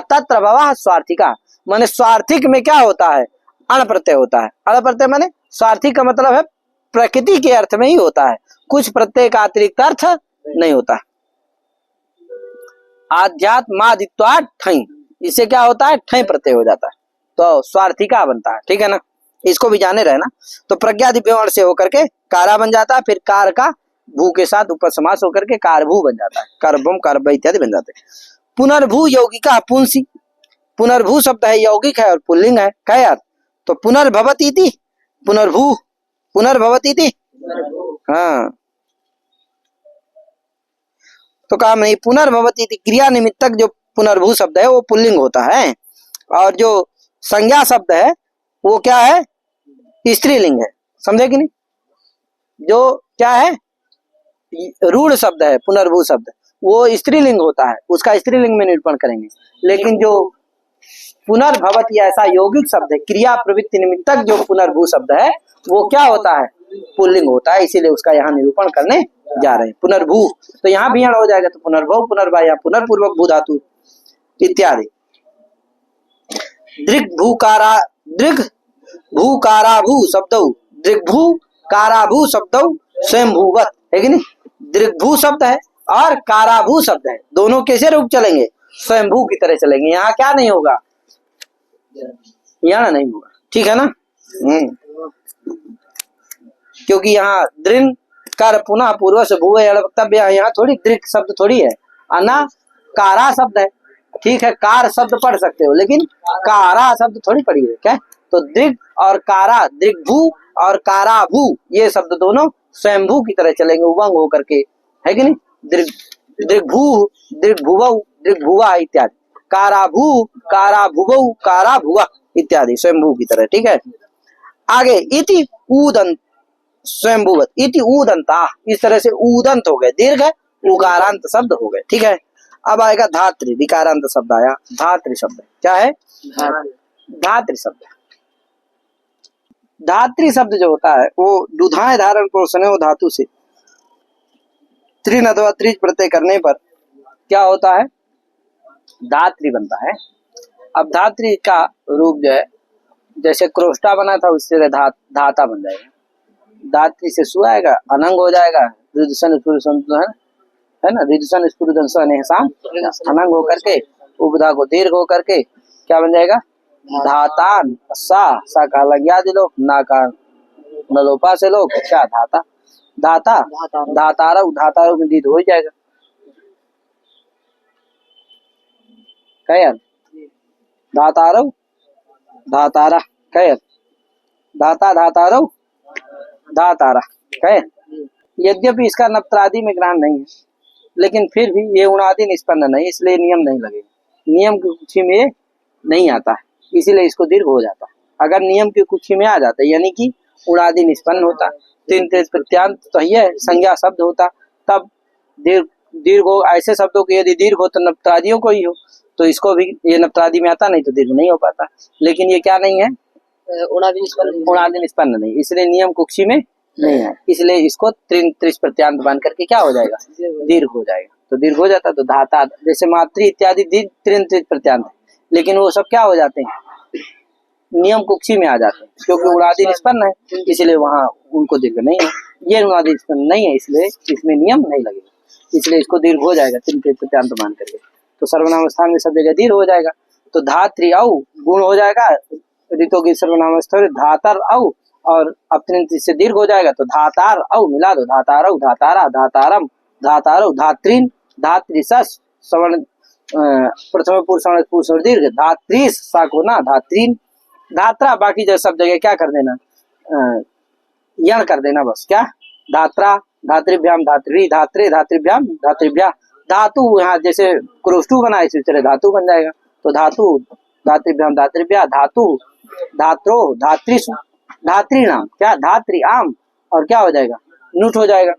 तत्र भवः स्वार्थिका, माने स्वार्थिक में क्या होता है, अण प्रत्यय होता है। अण प्रत्यय माने स्वार्थिक का मतलब है प्रकृति के अर्थ में ही होता है, कुछ प्रत्यय का अतिरिक्त अर्थ नहीं होता है। आध्यात्मादित्वात् ठञ्, इससे क्या होता है, ठय प्रत्यय हो जाता है तो स्वार्थिका बनता है, ठीक है ना। इसको भी जाने रहना। तो प्रज्ञादि व्यवहार से होकर के कारा बन जाता है, फिर कार का भू के साथ ऊपर समास होकर के कारभू बन जाता है, कारभम, कारभ इत्यादि बन जाते हैं। पुनर्भू यौगिका पुंसी, पुनर्भू शब्द है यौगिक है और पुल्लिंग है, क्या यार, तो पुनर्भवती थी, पुनर्भू, पुनर्भवती थी, हाँ तो काम नहीं, पुनर्भवती थी क्रिया निमित्तक जो पुनर्भू शब्द है वो पुल्लिंग होता है, और जो संज्ञा शब्द है वो क्या है, स्त्रीलिंग है, समझे कि नहीं। जो क्या है, रूढ़ शब्द है पुनर्भू शब्द, वो स्त्रीलिंग होता है, उसका स्त्रीलिंग में निरूपण करेंगे। लेकिन जो पुनर्भवती ऐसा यौगिक शब्द है, क्रिया प्रवृत्ति निमित्तक जो पुनर्भू शब्द है वो क्या होता है, पुल्लिंग होता है, इसीलिए उसका यहाँ निरूपण करने जा रहे हैं। पुनर्भू तो यहाँ भी हो जाएगा, तो पुनर्भव, पुनर्भा, या पुनर्पूर्वक भू धातु इत्यादि। दृग् भूकाराभू शब्दौ, दृग्भू काराभू शब्दौ स्वयंभूवत, है कि नहीं। दृग्भू शब्द है और काराभू शब्द है, दोनों कैसे रूप चलेंगे, स्वयंभू की तरह चलेंगे। यहाँ क्या नहीं होगा, यण नहीं होगा, ठीक है ना। क्योंकि यहाँ दृन कर पुनः पूर्व से भू वक्तव्य, यहाँ थोड़ी दृक् शब्द थोड़ी है, अना कारा शब्द है, ठीक है, कार शब्द पढ़ सकते हो लेकिन कारा शब्द थोड़ी पढ़ी है क्या। तो दृग और कारा, दृग्भू और काराभू, ये शब्द दोनों स्वयंभू की तरह चलेंगे, उभंग होकर के, है कि नहीं। दृग्भू, दृग्भुवौ, दृग्भुवा इत्यादि, काराभू, काराभुवौ, काराभुवा इत्यादि स्वयंभू की तरह, ठीक है। आगे इति ऊदंत, स्वयंभूवत इति ऊदंता, इस तरह से ऊदंत हो गए, दीर्घ उकारांत शब्द हो गए, ठीक है। अब आएगा धात्री, विकारांत शब्द आया, धात्री शब्द क्या है, धात्री शब्द। धात्री शब्द जो होता है वो दुधाएं धारण पोषण वो धातु से त्रिन अथवा त्रिज प्रत्यय करने पर क्या होता है, धात्री बनता है। अब धात्री का रूप जो है, जैसे क्रोष्टा बना था उससे धाता बन जाएगा, धात्री से सु आएगा, अनंग हो जाएगा, रिदुषण है ना, रिदुषण अनंग होकर के उपधा को दीर्घ होकर के क्या बन जाएगा, धातान, सा का लग याद लो, ना का नलोपा से लो, क्या धाता, धाता, धातारव, धातारव में दीर्घ हो जाएगा, क्या यार, धातारव, धातारा, क्या यार, धाता, धातारव, धातारा, क्या है। यद्यपि इसका नप्त्रादि में ग्रहण नहीं है, लेकिन फिर भी ये उणादि निष्पन्न नहीं, इसलिए नियम नहीं लगेगा, नियम की कुक्षी में नहीं आता है, इसीलिए इसको दीर्घ हो जाता है। अगर नियम की कुक्षी में आ जाता है यानी कि उणादि निष्पन्न होता, तीन तेज प्रत्यांत तो है, संज्ञा शब्द होता, तब दीर्घ हो। ऐसे शब्दों के यदि दीर्घ हो तो नप्त्रादियों को ही हो, तो इसको भी ये नप्त्रादि में आता, नहीं तो दीर्घ नहीं हो पाता। लेकिन ये क्या नहीं है, उणादि निष्पन्न नहीं, इसलिए नियम कुक्षी में नहीं है, इसलिए इसको त्रिज प्रत्यांत बांध करके क्या हो जाएगा, दीर्घ हो जाएगा, तो दीर्घ हो जाता। तो धाता जैसे मातृ इत्यादि त्रिज प्रत्यांत है, लेकिन वो सब क्या हो जाते हैं, नियम कुक्षी में आ जाते हैं, क्योंकि उणादि निष्पन्न है, इसलिए वहां उनको दीर्घ नहीं है। ये उणादि निष्पन्न नहीं है, इसलिए इसमें नियम नहीं लगेगा, इसलिए इसको दीर्घ हो जाएगा त्रिज प्रत्यांत बांध करके। तो सर्वनाम स्थान में सब जगह दीर्घ हो जाएगा। तो धात्री औ गुण हो जाएगा, ऋतु की सर्वनाम स्थल धातर औ, और अपने से दीर्घ हो जाएगा तो धातार औ मिला दो, धातारौ, धातारा, धातारम, धातारौ, धात्रीन, धात्रिसस सवर्ण प्रथम पुरुष दीर्घ, धात्रीस साक होना, धात्रीन, धात्रा, बाकी जो सब जगह क्या कर देना, यण कर देना बस। क्या, धात्रा, धातृभ्याम धात्री, धात्रे धातृभ्याम धातृभ्या। धातु यहाँ जैसे क्रोष्टु बना इसी तरह धातु बन जाएगा। तो धातु, धातृभ्याम धातृभ्या, धातु, धात्रो, धात्रिषु, धात्रीणाम, क्या धात्री आम, और क्या हो जाएगा, नुट हो जाएगा,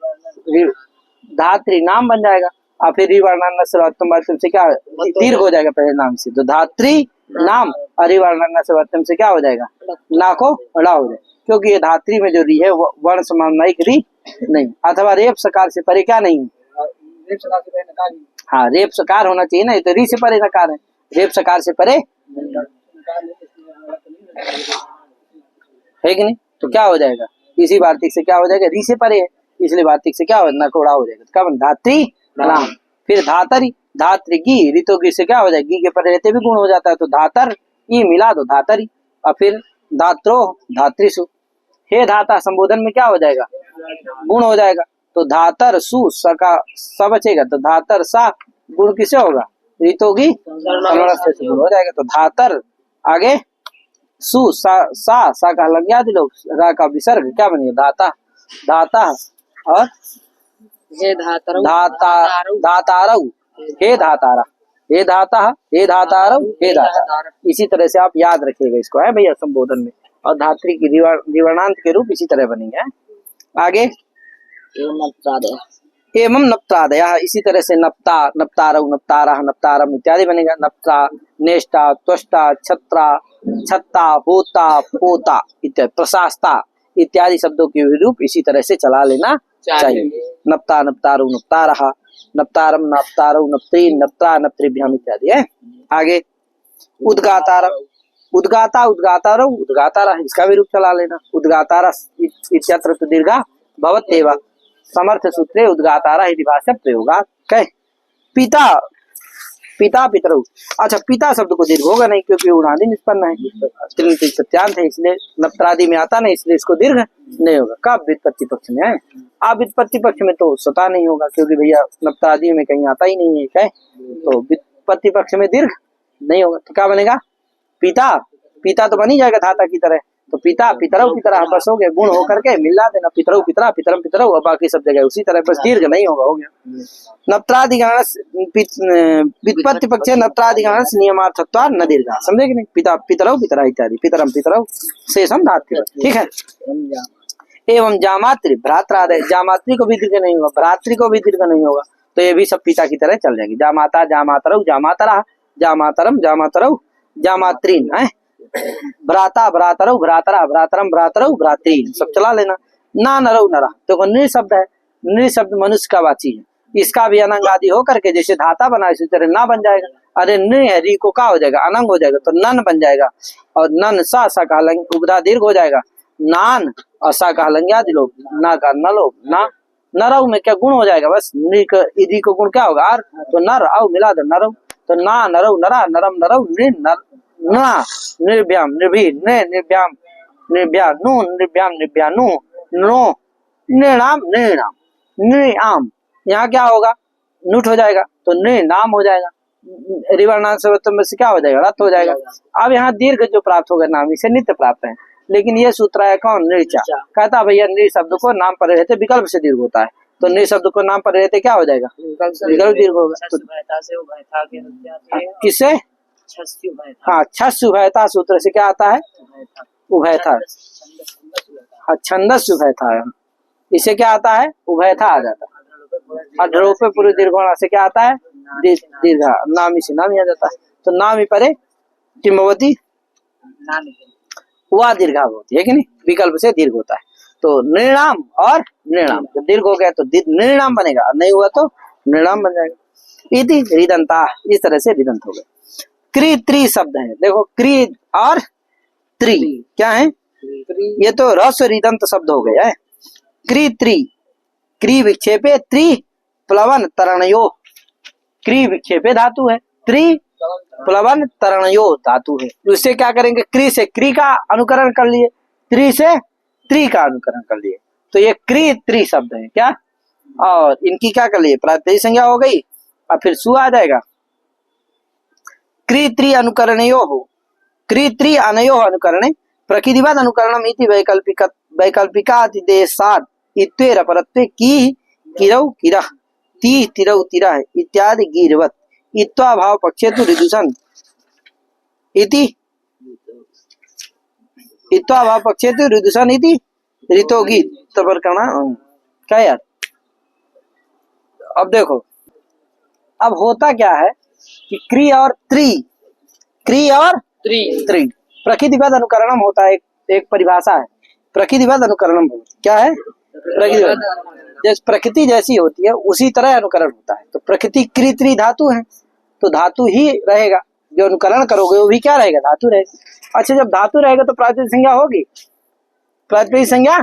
धात्री नाम बन जाएगा। और फिर रिवर्णान्न से क्या दीर्घ हो जाएगा पहले नाम से, तो धात्री नाम, और रिवर्णान्न से क्या हो जाएगा, ना को अड़ा हो जाएगा, क्योंकि ये धात्री में जो री है वर्ण समानायिक री नहीं, अथवा रेप सकार से परे क्या नहीं है, हाँ रेप सकार होना चाहिए ना, ये तो री से परे नकार है, रेप सकार से परे है कि नहीं, तो क्या हो जाएगा, इसी वार्तिक से क्या हो जाएगा, री से परे है, इसलिए वार्तिक से क्या हो, नकोड़ा हो जाएगा। कब, धात्री नाम, फिर धातरी, धात्री गी, ऋतु से क्या हो जाएगा, गी के परे रहते भी गुण हो जाता है, तो धातर ई मिला दो धातरी, और फिर धात्रो धात्रिषु, हे धाता संबोधन में क्या हो जाएगा, गुण हो जाएगा, तो धातर सु सका स बचेगा, तो धातर सा गुण किसे होगा, ऋतोगी से गुण हो जाएगा, तो धातर आगे सु सा का लग गया दिलो, रा का विसर्ग क्या बनेगा, धाता, धाता, और हे धातारौ, धातारौ, हे धातारा, हे धाता, हे धातारौ, हे धाता। इसी तरह से आप याद रखिएगा इसको है भैया संबोधन में, और धात्री की रिवर्णांत के रूप इसी तरह बनेंगे। आगे एवं नप्तादया, इसी तरह से नप्ता, नप्तारौ, नप्तारा, नप्तारम इत्यादि बनेगा। नप्ता, नेष्टा, त्वष्टा, छत्रा, छत्ता, होता, पोता इत्यादि, प्रशास्ता इत्यादि शब्दों के रूप इसी तरह से चला लेना चाहिए। नप्ता, नप्तारौ, नप्तारः, नप्तारम, नप्तारौ, नप्तीन, नप्ता, नप्त्रिभ्याम इत्यादि है। आगे उद्गातार, उद्गाता, उद्गातारौ, उद्गातारः, इसका भी रूप चला लेना। उद्गातारः इत्यत्र तु दीर्घा भवत्येव, समर्थ सूत्रे उद्गातारः इति भाष्य प्रयोगा। कह पिता, पिता पितरौ, अच्छा पिता शब्द को दीर्घ होगा नहीं, क्योंकि उणादि निष्पन्न है, त्रिनिति सत्यांत है, इसलिए नप्त्रादि में आता नहीं, इसलिए इसको दीर्घ नहीं होगा। कब, व्युत्पत्ति पक्ष में है, अब व्युत्पत्ति पक्ष में तो स्वतः नहीं होगा, क्योंकि भैया नप्त्रादि में कहीं आता ही नहीं है, क्या, तो व्युत्पत्ति पक्ष में दीर्घ नहीं होगा, तो क्या बनेगा, पिता, पिता तो बन ही जाएगा धाता की तरह, तो पिता, पितरौ की तरह बस हो गया, गुण होकर के मिला देना, पितरौ पितरा, पितरम पितरौ, और बाकी सब जगह उसी तरह, बस दीर्घ नहीं होगा, हो गया। नप्त्रादिगण व्युत्पत्ति पक्ष नप्त्रादिगण नियमार्थत्वा न दीर्घ, समझे कि नहीं, पिता, पितरौ पितरा इत्यादि, पितरम पितरौ शेषम धातु, ठीक है। एवं जामात्री, भ्रात्रादय, जामात्री को भी दीर्घ नहीं होगा, भ्रातृ को भी दीर्घ नहीं होगा, तो ये भी सब पिता की तरह चल जाएगी। जामाता, जामातरौ, जामातरा, जामातरम, जामातरौ, जामात्रीन है, भ्राता, भ्रातरौ, भ्रातरा, भ्रातरम, भ्रातरौ, भ्रातरीन, सब चला लेना। ना नरौ, नरा, देखो नृ शब्द है, नृ शब्द मनुष्य का वाची है, इसका भी अनंग आदि हो करके जैसे धाता बना इसी तरह ना बन जाएगा। अरे नृ है, री को क्या हो जाएगा, अनंग हो जाएगा, तो नन बन जाएगा, और नन सा का लंग उपधा दीर्घ हो जाएगा, नान, और सा का लंग्या दिलो, ना का नलो, ना नरौ में क्या गुण हो जाएगा, बस नृ को गुण क्या होगा, आर, तो नर औ मिला दो नरौ, तो ना नरौ, नरा, नरम नरौ, नृ नर, ना, निर्भ्याम निर्भी, निर्भ्याम निर्भ्या, नु निर्भ्याम निर्भ्या, नु, नो, निर्णाम निर्णाम, निर्आम, यहाँ क्या होगा, नुट हो जाएगा, तो निर्नाम हो जाएगा, रिवर्णांश से क्या हो जाएगा, रत हो जाएगा। अब यहाँ दीर्घ जो प्राप्त होगा नाम, इसे नित्य प्राप्त है, लेकिन ये सूत्र है कौन, निर्चा, कहता भैया नृ शब्द को नाम पर रहते विकल्प से दीर्घ होता है, तो नृ शब्द को नाम पर रहते क्या हो जाएगा, विकल्प दीर्घ होगा, तो किससे, हाँ छस्य उभयता सूत्र से क्या आता है, उभयथा, हाँ छंदस्य उभयथा है, इससे क्या आता है, उभयथा आ जाता है। अध्रोपे पूर्व दीर्घोणा से क्या आता है, दीर्घा, नामी से नामी आ जाता है, तो नामी परे किमवती, वह दीर्घा होती है कि नहीं, विकल्प से दीर्घ होता है, तो निर्णाम और निर्णाम, जब दीर्घ हो गया तो निर्णाम बनेगा, नहीं हुआ तो निर्णाम बन जाएगा। इति रिदंता, इस तरह से रिदंत हो गए। क्री त्रि शब्द है, देखो क्री और त्रि क्या है, ये तो रस रिदंत शब्द हो गया है। क्री त्रि, क्री विक्षेपे, त्रि प्लवन तरणयो, क्री विक्षेपे धातु है, त्रि प्लवन तरणयो धातु है, उससे क्या करेंगे, क्री से क्री का अनुकरण कर लिए, त्रि से त्रि का अनुकरण कर लिए, तो ये क्री त्रि शब्द है क्या, और इनकी क्या कर लिए, प्रातिपदिक संज्ञा हो गई, और फिर सु आ जाएगा, क्री त्रि अनुकरणयो हो, क्री त्रि अनयो अनुकरणे प्रकृतिवाद अनुकरणम इति वैकल्पिकातिदेशात् इत्वेर परत्वे की किरौ किरः ती तिरौ तिरः इत्यादि गीर्वत् इत्वा भाव पक्षे तु ऋदुषन् इति इत्वा भाव पक्षे तु ऋदुषन् इति ऋतोगी प्रकरण। क्या यार, अब देखो, अब होता क्या है कि क्री और त्रि प्रकृतिवाद अनुकरणम होता है। एक परिभाषा है प्रकृतिवाद अनुकरणम। क्या है? प्रकृतिवाद, जैसे प्रकृति जैसी होती है उसी तरह अनुकरण होता है। तो प्रकृति क्री त्रि धातु है, तो धातु ही रहेगा, जो अनुकरण करोगे वो भी क्या रहेगा? धातु रहेगा। अच्छा, जब धातु रहेगा तो प्रातिपदिक संज्ञा होगी? प्रातिपदिक संज्ञा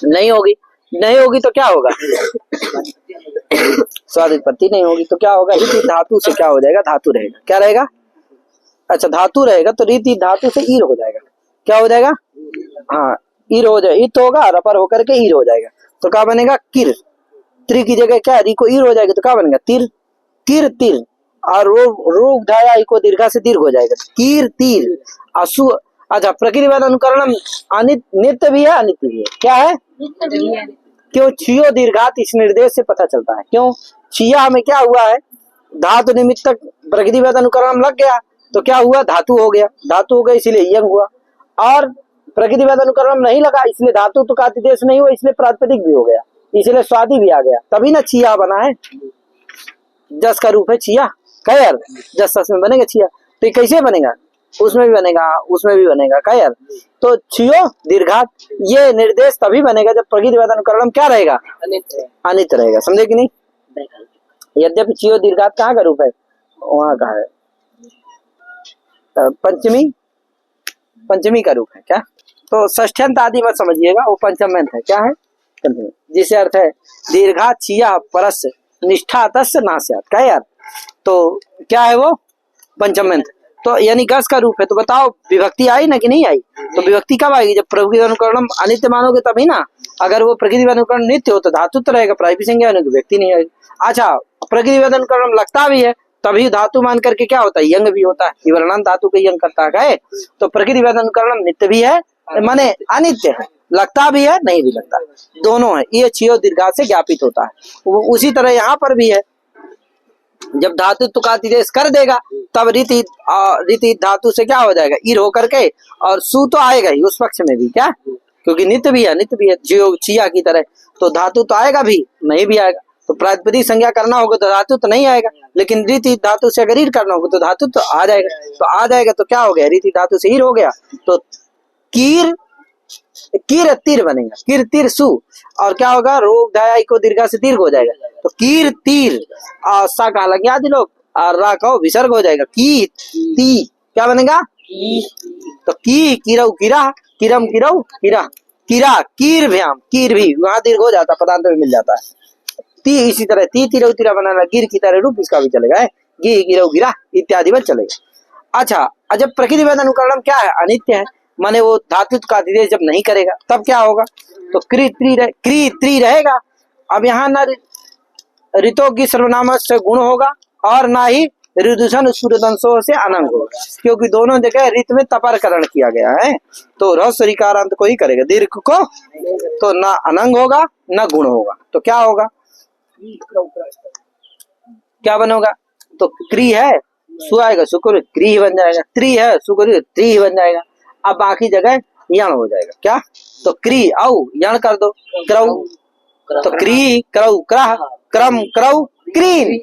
नहीं होगी तो क्या होगा? स्वादित्पत्ति नहीं होगी तो क्या होगा? रीति धातु से क्या हो जाएगा? धातु रहेगा। क्या रहेगा? अच्छा, धातु रहेगा तो रीति धातु से ईर हो जाएगा। क्या हो जाएगा? हाँ, ईर हो जाएगा। इत होगा, रपर होकर के ईर हो जाएगा। तो क्या बनेगा? किर। त्रि की जगह क्या? री को ईर हो जाएगी तो क्या बनेगा? तिर। किर तिर। और रोग धाया को दीर्घा से दीर्घ हो जाएगा, कीर तीर असु। अच्छा, प्रकृतिवाद अनुकरण नित्य भी है अनित्य भी है। क्या है? क्यों? छियो दीर्घात इस निर्देश से पता चलता है। क्यों? छिया में क्या हुआ है? धातु निमित्त तक प्रकृतिवाद अनुकरण लग गया तो क्या हुआ? धातु हो गया। धातु हो गया इसलिए यंग हुआ। और प्रकृतिवाद अनुकरण नहीं लगा इसलिए धातु तो का आदेश नहीं हुआ, इसलिए प्रातिपदिक भी हो गया, इसलिए स्वादि भी आ गया। तभी ना छिया बना है। जस का रूप है छिया। क्या यार? जस सस में बनेगा छिया। तो ये कैसे बनेगा? उसमें भी बनेगा, उसमें भी बनेगा। क्या यार? तो छियो दीर्घात ये निर्देश तभी बनेगा जब प्रकृतिवाद अनुकरण क्या रहेगा? अनित रहेगा। समझे कि नहीं? यद्यपि छियो दीर्घात कहाँ का रूप है? वहां का है, पंचमी का रूप है। क्या? तो षष्ठ्यंत आदि मत समझिएगा, वो पंचम्यंत है। क्या है? पंचमी, जिसे अर्थ है दीर्घात छिया परस निष्ठा तस्य नास्यात्। क्या यार? तो क्या है वो? पंचम्यंत। तो यानी गस का रूप है। तो बताओ विभक्ति आई ना कि नहीं आई? तो विभक्ति कब आएगी? जब प्रकृति अनुकरण अनित्य मानोगे तभी ना। अगर वो प्रकृति अनुकरण नित्य हो तो धातु तो रहेगा, प्रातिपदिक संज्ञा होने की व्यक्ति नहीं आएगी। अच्छा, प्रकृति अनुकरण लगता भी है तभी धातु मान करके क्या होता है? यंग भी होता है। वर्णांत धातु को यंग करता है। तो प्रकृति अनुकरण नित्य भी है, माने अनित्य है, लगता भी है नहीं भी लगता, दोनों है। ये छियो दीर्घा से ज्ञापित होता है। उसी तरह यहाँ पर भी है, जब धातु तुकातिदेश कर देगा तब रीति धातु से क्या हो जाएगा? ईर होकर के, और सु तो आएगा ही उस पक्ष में भी। क्या? क्योंकि नित्य भी है, नित्य भी है जियो छिया की तरह। तो धातु तो आएगा भी, नहीं भी आएगा। तो प्रातिपदिक संज्ञा करना होगा तो धातु तो नहीं आएगा, लेकिन रीति धातु से अगर ईर करना होगा तो धातु तो आ जाएगा। तो आ जाएगा तो क्या हो गया? रीति धातु से ईर हो गया तो कीर तीर बनेगा। कीर तीर सु, और क्या होगा? रोग धाया को दीर्घा से दीर्घ हो जाएगा तो कीर तीर। और सा कहा लग गया लोग, और रा कहो विसर्ग हो जाएगा। की ती क्या बनेगा? तो की किरौ किरा, किरम किरौ किरा, किरा कीर भ्याम, कीर भी वहां दीर्घ हो जाता, पदांत में मिल जाता है। ती इसी तरह ती तिरौ तिरा बनाना, गिर की तरह रूप इसका भी चलेगा, गी गिरौ गिरा इत्यादि में चलेगा। अच्छा, जब प्रकृति अनुकरण क्या है? अनित्य है, माने वो धातु का आदेश जब नहीं करेगा तब क्या होगा? तो क्री त्रि रहेगा। अब यहाँ न ऋतो की सर्वनाम से गुण होगा और ना ही ऋदुषण सूर्यदंशों से अनंग होगा, क्योंकि दोनों जगह ऋत में तपरकरण किया गया है। तो रस रिकारांत को ही करेगा, दीर्घ को तो ना अनंग होगा ना गुण होगा। तो क्या होगा? क्या बनेगा? तो क्री है, सु आएगा, शुक्र क्री बन जाएगा। त्रि है, शुक्र त्रि बन जाएगा। अब बाकी जगह यण हो जाएगा। क्या? तो क्री औ यण कर दो, क्रौ, तो क्री क्रौ क्रह, क्रम क्रौ क्रीन,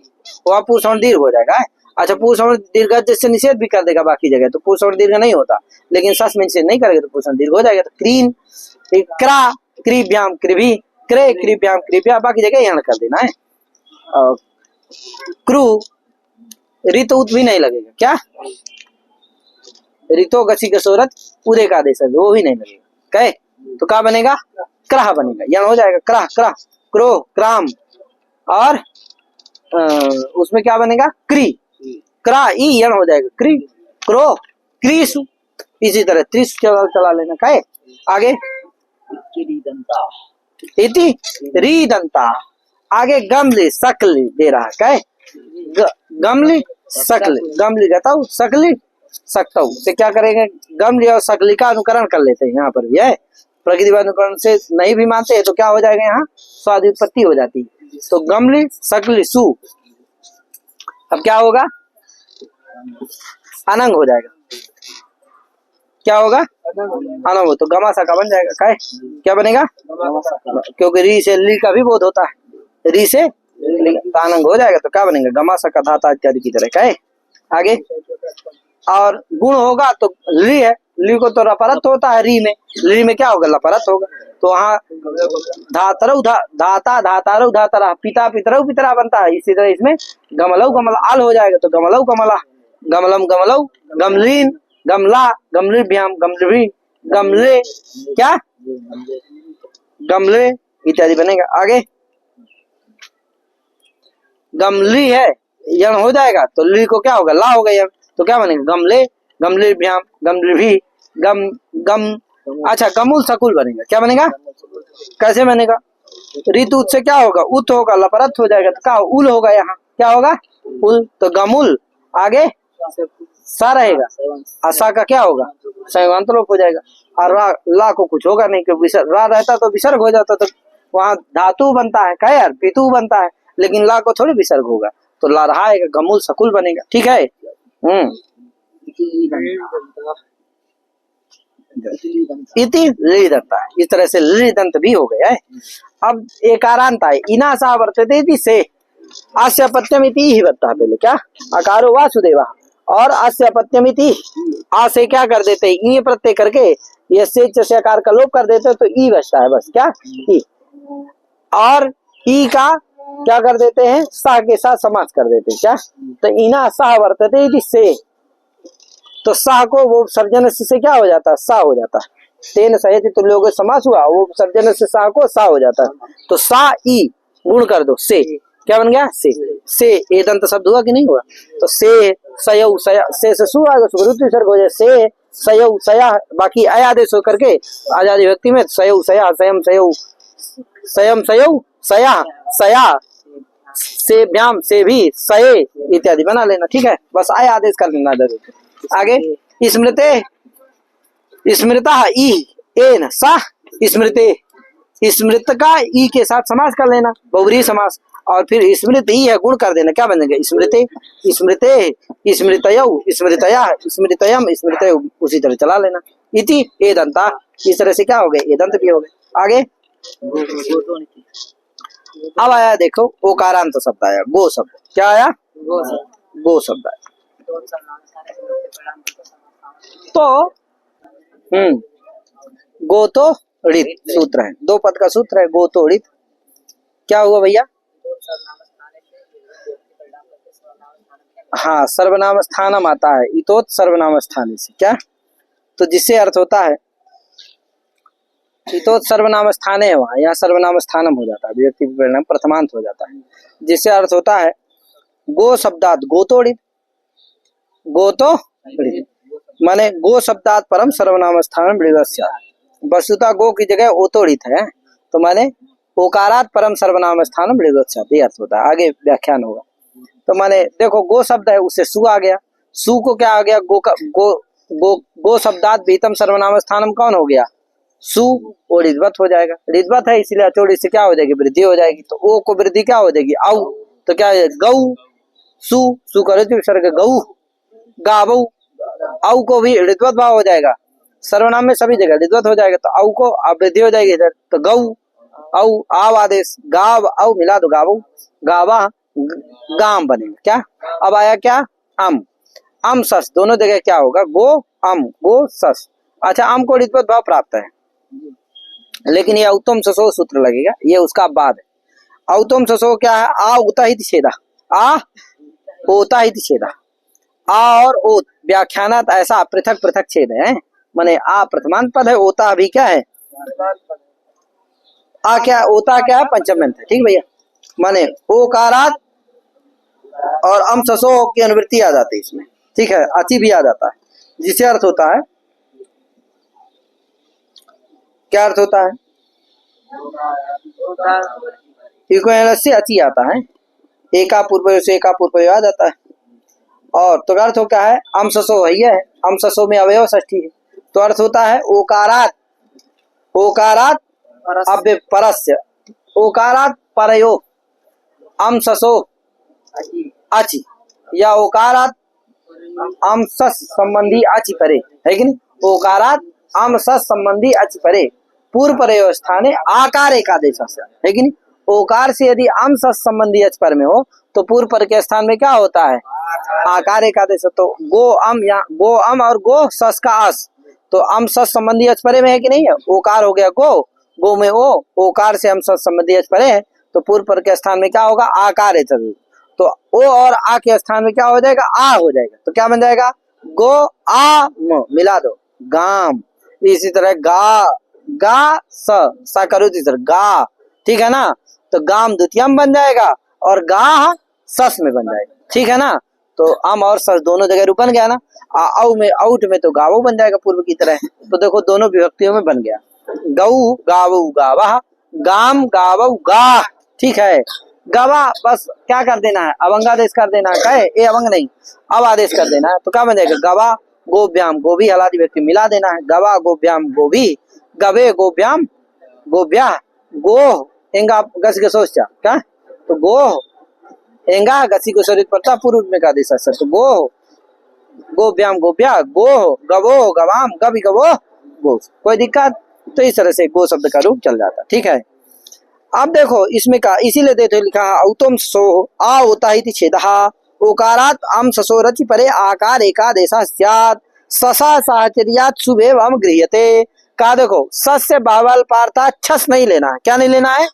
वह पुरुषवर्ण दीर्घ हो जाएगा। अच्छा, पुरुषवर्ण दीर्घ जिससे निषेध भी कर देगा बाकी जगह, तो पुरुषवर्ण दीर्घ नहीं होता, लेकिन सस में निषेध नहीं करेगा तो पुरुषवर्ण दीर्घ हो जाएगा। तो क्रीन, क्रा क्रीभ्याम क्रिभी, क्रे क्रीभ्याम क्रिभ्या, बाकी जगह यण कर देना है। क्रू ऋत उत भी नहीं लगेगा। क्या? ऋतो गसी गसोरत उदय का आदेश है, वो भी नहीं लगेगा। कहे तो क्या बनेगा? क्रह बनेगा, यण हो जाएगा। क्रह क्रह क्रो क्राम, और उसमें क्या बनेगा? क्री क्रा ई यण हो जाएगा। क्री क्रो क्रीसु, इसी तरह त्रिस चला लेना। कहे आगे इति रीदंता, आगे गमली सकली दे रहा है। कहे गमली सकली, गमली गताऊ सकली सकता हूँ से क्या करेंगे, गमली और सकली का अनुकरण कर लेते हैं। यहाँ पर भी है प्रकृति अनुकरण से नहीं भी मानते हैं तो क्या हो जाएगा, यहाँ स्वादि उत्पत्ति हो जाती है। तो गमली सकली सु, अब क्या होगा, अनंग हो जाएगा। क्या होगा, अनंग हो, तो गमा सा का बन जाएगा। क्या बनेगा, क्योंकि री से ली का भी बोध होता है, री से तो अनंग हो जाएगा। तो क्या बनेगा, गमा सा का धाता इत्यादि की तरह। है आगे, और गुण होगा तो ली है, ली को तो रपरत होता है, री में क्या होगा, लपरत होगा। तो वहाँ धातरऊ धाता धातारऊ धातरा, पिता पितरऊ पितरा बनता है। इसी तरह इसमें गमलऊ गमला आल हो जाएगा। तो गमलऊ गमला, गमलम गमलऊ, गमलीन गमला, गमलीभ्याम गमलवी, गमले क्या, गमले इत्यादि बनेगा। आगे गमली है, यण हो जाएगा तो ली को क्या होगा, ला होगा यण। तो क्या बनेगा, गमले गमलीभ्याम गमलवी गम गम, अच्छा गमुल सकुल बनेगा। क्या बनेगा, कैसे बनेगा, ऋतु से क्या होगा, उत होगा, लपरत हो जाएगा। तो क्या उल होगा, यहाँ क्या होगा, उल। तो गमुल, आगे सा रहेगा, असा का क्या होगा, संयुगांत लोप हो जाएगा। और ला को कुछ होगा नहीं, क्योंकि रा रहता तो विसर्ग हो जाता, तो वहां धातु बनता है, क्या यार, पितु बनता है, लेकिन ला को थोड़ी विसर्ग होगा। तो ला रहा है, गमुल सकुल बनेगा। ठीक है, इति ली दंत है, इस तरह से ली दंत भी हो गया है। अब एकारांत है, इना सा वर्तते इति से अस्य पत्यमिति ही बता, पहले क्या, अकारो वासुदेवा और अस्य पत्यमिति, आ से क्या कर देते, ई प्रत्यय करके ये से आकार का लोप कर देते तो ई बचता है, बस क्या, ई। और ई का क्या कर देते हैं, सा के साथ समास कर देते हैं। क्या, तो इना सा वर्तते इति से, तो सा को वो सर्जन से क्या हो जाता है, सा हो जाता है। तेन सहित तुल्यों को समास हुआ, वो सर्जन से सा को सा हो जाता है। तो सा ई गुण कर दो से, क्या बन गया, से ए दंत शब्द हुआ कि नहीं हुआ। तो से सयऊ सया, से सु आएगा, सुकृत विसर्ग हो जाए, से सयऊ सया, बाकी अयादेश होकर के आजादी व्यक्ति में सयऊ सया, सयम सयऊ, सयम सयऊ सया, सया से भ्याम से भी सये इत्यादि बना लेना। ठीक है, बस आय आदेश कर लेना जरूर। आगे स्मृते, स्मृता ई एन सा, स्मृते, स्मृत का ई के साथ समास कर लेना, बहुव्रीहि समास। और फिर स्मृत ई है, गुण कर देना, क्या बनेगा, स्मृते स्मृते स्मृतयौ स्मृतया स्मृतयम स्मृतयौ, उसी तरह चला लेना। इति ए दंता, इस तरह से क्या हो गए, ए दंत भी हो गए। आगे अब आया देखो ओकारांत शब्द आया, गो शब्द। क्या आया, गो शब्द आया। तो गो तो ऋत सूत्र है, दो पद का सूत्र है, गो तो ऋत। क्या हुआ भैया, हाँ सर्वनाम स्थानम आता है, इतोत सर्वनाम स्थान से। क्या, तो जिससे अर्थ होता है, इतोत सर्वनाम स्थान है वहां, यहाँ सर्वनाम स्थानम हो जाता है, व्यक्ति परिणाम प्रथमांत हो जाता है। जिससे अर्थ होता है गो शब्दात गोतोड़ित, गो तो माने गो शब्दात परम सर्वनाम स्थान वृगस्या, वस्तुतः गो की जगह ओतोड़ित है, तो माने ओकारात परम सर्वनाम स्थान वृगस्या, ये अर्थ होता है। आगे व्याख्यान होगा। तो माने देखो गो शब्द है, उससे सु आ गया, सु को क्या आ गया, गो का गो गो गो शब्दात भीतम सर्वनाम स्थानम कौन हो गया, सु, वो रिद्वत हो जाएगा, रिद्वत है इसलिए अचोड़ी से क्या हो जाएगी, वृद्धि हो जाएगी। तो ओ को वृद्धि क्या हो जाएगी, औ, तो क्या है, गौ, सु करो विसर्ग गौ, गावौ, औ को भी रिद्वत भाव हो जाएगा, सर्वनाम में सभी जगह रिद्वत हो जाएगा। तो औ को वृद्धि हो जाएगी इधर, तो गौ औ आव आदेश, गाव औ मिला दो, गावौ गावा गाम बनेगा। क्या, अब आया क्या, अम सस, दोनों जगह क्या होगा, गो अम, गो सस। अच्छा, अम को रिद्वत भाव प्राप्त है, लेकिन ये औतम ससो सूत्र लगेगा, ये उसका बाद है। औतम ससो क्या है, आ उता हित छेदा, आ ओता हित छेदा, आ और ओ व्याख्यानात ऐसा पृथक पृथक छेद है, माने आ प्रथमांत पद है, ओता अभी क्या है, आ क्या, ओता क्या है, पंचम अंत है। ठीक भैया, माने ओकारात और अम ससो की अनुवृत्ति आ जाती है इसमें। ठीक है, अति भी आ जाता है, जिससे अर्थ होता है, क्या अर्थ होता है, से अति आता है, एका पूर्व से एका पूर्व आ जाता है। और तो अर्थ हो क्या है, अम ससो है, अम ससो में अवयव षष्ठी है, तो अर्थ होता है ओकारात, ओकारात अव्य परस्य, ओकारात परयो अम ससो अचि, या ओकारात अम सस संबंधी अचि परे, है कि नहीं, ओकारात अम सस संबंधी अचि परे पूर्व परयो स्थाने आकार एकादेश, है कि नहीं, ओकार से यदि अम सस संबंधी अच पर में हो तो पूर्व पर के स्थान में क्या होता है, आकार एकादेश। तो गो अम, या गो अम और गो सस का अस, तो अम सस संबंधी अच परे में है कि नहीं है, ओकार हो गया गो, गो में ओ, ओकार से अम सस संबंधी अच परे है, तो पूर्व पर के स्थान में क्या होगा, आकार एकादेश। तो ओ और आ के स्थान में क्या हो जाएगा, आ हो जाएगा, तो क्या बन जाएगा, गो आ म मिला दो गाम। इसी तरह गा, गा सा करो तीसरा गा, ठीक है ना, तो गाम द्वितीयम बन जाएगा और गा सस में बन जाएगा, ठीक है ना। तो अम और सस दोनों जगह रूप बन गया ना, औ में आउट में तो गावो बन जाएगा पूर्व की तरह, तो देखो दोनों विभक्तियों में बन गया, गऊ गावू गावा, गाम गावऊ गा, ठीक है। गवा बस क्या कर देना है, अवंग आदेश कर देना है, कहे ए अवंग नहीं अब आदेश कर देना है, तो क्या बन जाएगा, गवा गोभ्याम गोभी हलादि व्यक्ति मिला देना है, गवा गोभ्याम गोभी, गवे गोभ्याम गोभ्या, गो एंगा गस गसोचा क्या, तो गो एंगा गसी को शरीर पड़ता पूर्व में का आदेश है, तो गो गोभ्याम गोभ्या, गो गवो गवाम गवी गवो गो, कोई दिक्कत, तो इस तरह से गो शब्द का रूप चल जाता, ठीक है। अब देखो इसमें का इसीलिए देखो लिखा औतम सो आ होता ही छेदहा, ओकारात अम ससो रचि परे आकार एकादेशा स्यात्, ससा साहचर्यात् शुभेवम गृह्यते, का देखो सस से बावल पार्था छस नहीं लेना है, क्या नहीं लेना है,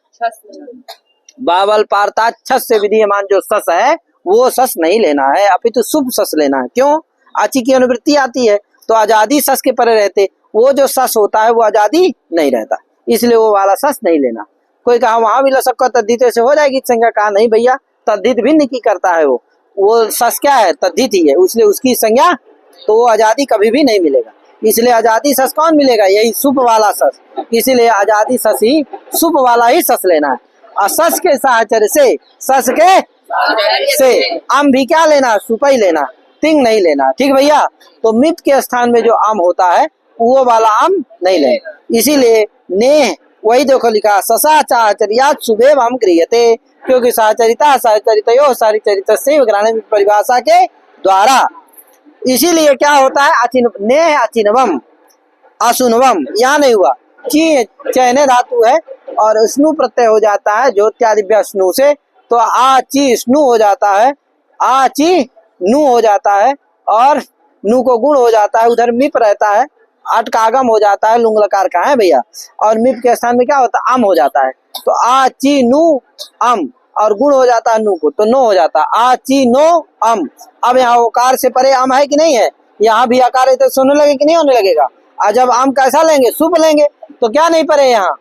बावल पार्था छस से विधीयमान जो सस है वो सस नहीं लेना है, अपितु शुभ सस लेना है, क्यों, आची की अनुवृत्ति आती है तो आजादी सस के परे रहते, वो जो सस होता है वो आजादी नहीं रहता, इसलिए वो वाला सस नहीं लेना। कोई कहा वहां भी लसक का तद्धित से हो जाएगी संज्ञा, कहा नहीं भैया तद्धित भिन्न की करता है, वो सस क्या है, तद्धित ही है, इसलिए उसकी संज्ञा तो वो आजादी कभी भी नहीं मिलेगा, इसलिए आजादी सस कौन मिलेगा, यही सुप वाला सस, इसीलिए आजादी सस ही सुप वाला ही सस लेना है, और सस के साहचर्य से, सस के से आम भी क्या लेना, सुप ही लेना, तिंग नहीं लेना, ठीक भैया। तो मित के स्थान में जो आम होता है वो वाला आम नहीं लेना, इसीलिए ने वही देखो लिखा ससा साहचर्यात् शुभेव हम गृह्यते, क्योंकि साहचरिता साहचरितयो साहचरित से परिभाषा के द्वारा, इसीलिए क्या होता है अचिन ने अचिनवम असुनवम, यहाँ नहीं हुआ, ची चयने धातु है और स्नु प्रत्यय हो जाता है ज्योत्यादिभ्य स्नु से, तो आ ची स्नु हो जाता है, आ ची नु हो जाता है और नु को गुण हो जाता है, उधर मिप रहता है, अट का आगम हो जाता है, लुंग लकार का है भैया, और मिप के स्थान में क्या होता है, अम हो जाता है, तो आ ची नु अम, और गुण हो जाता है नु को, तो नो हो जाता है, आ ची नो अम। अब यहाँ ओकार से परे अम है कि नहीं है, यहाँ भी आकार है तो सुनने लगे कि नहीं होने लगेगा, और जब आम कैसा लेंगे, सुप लेंगे, तो क्या नहीं परे यहाँ,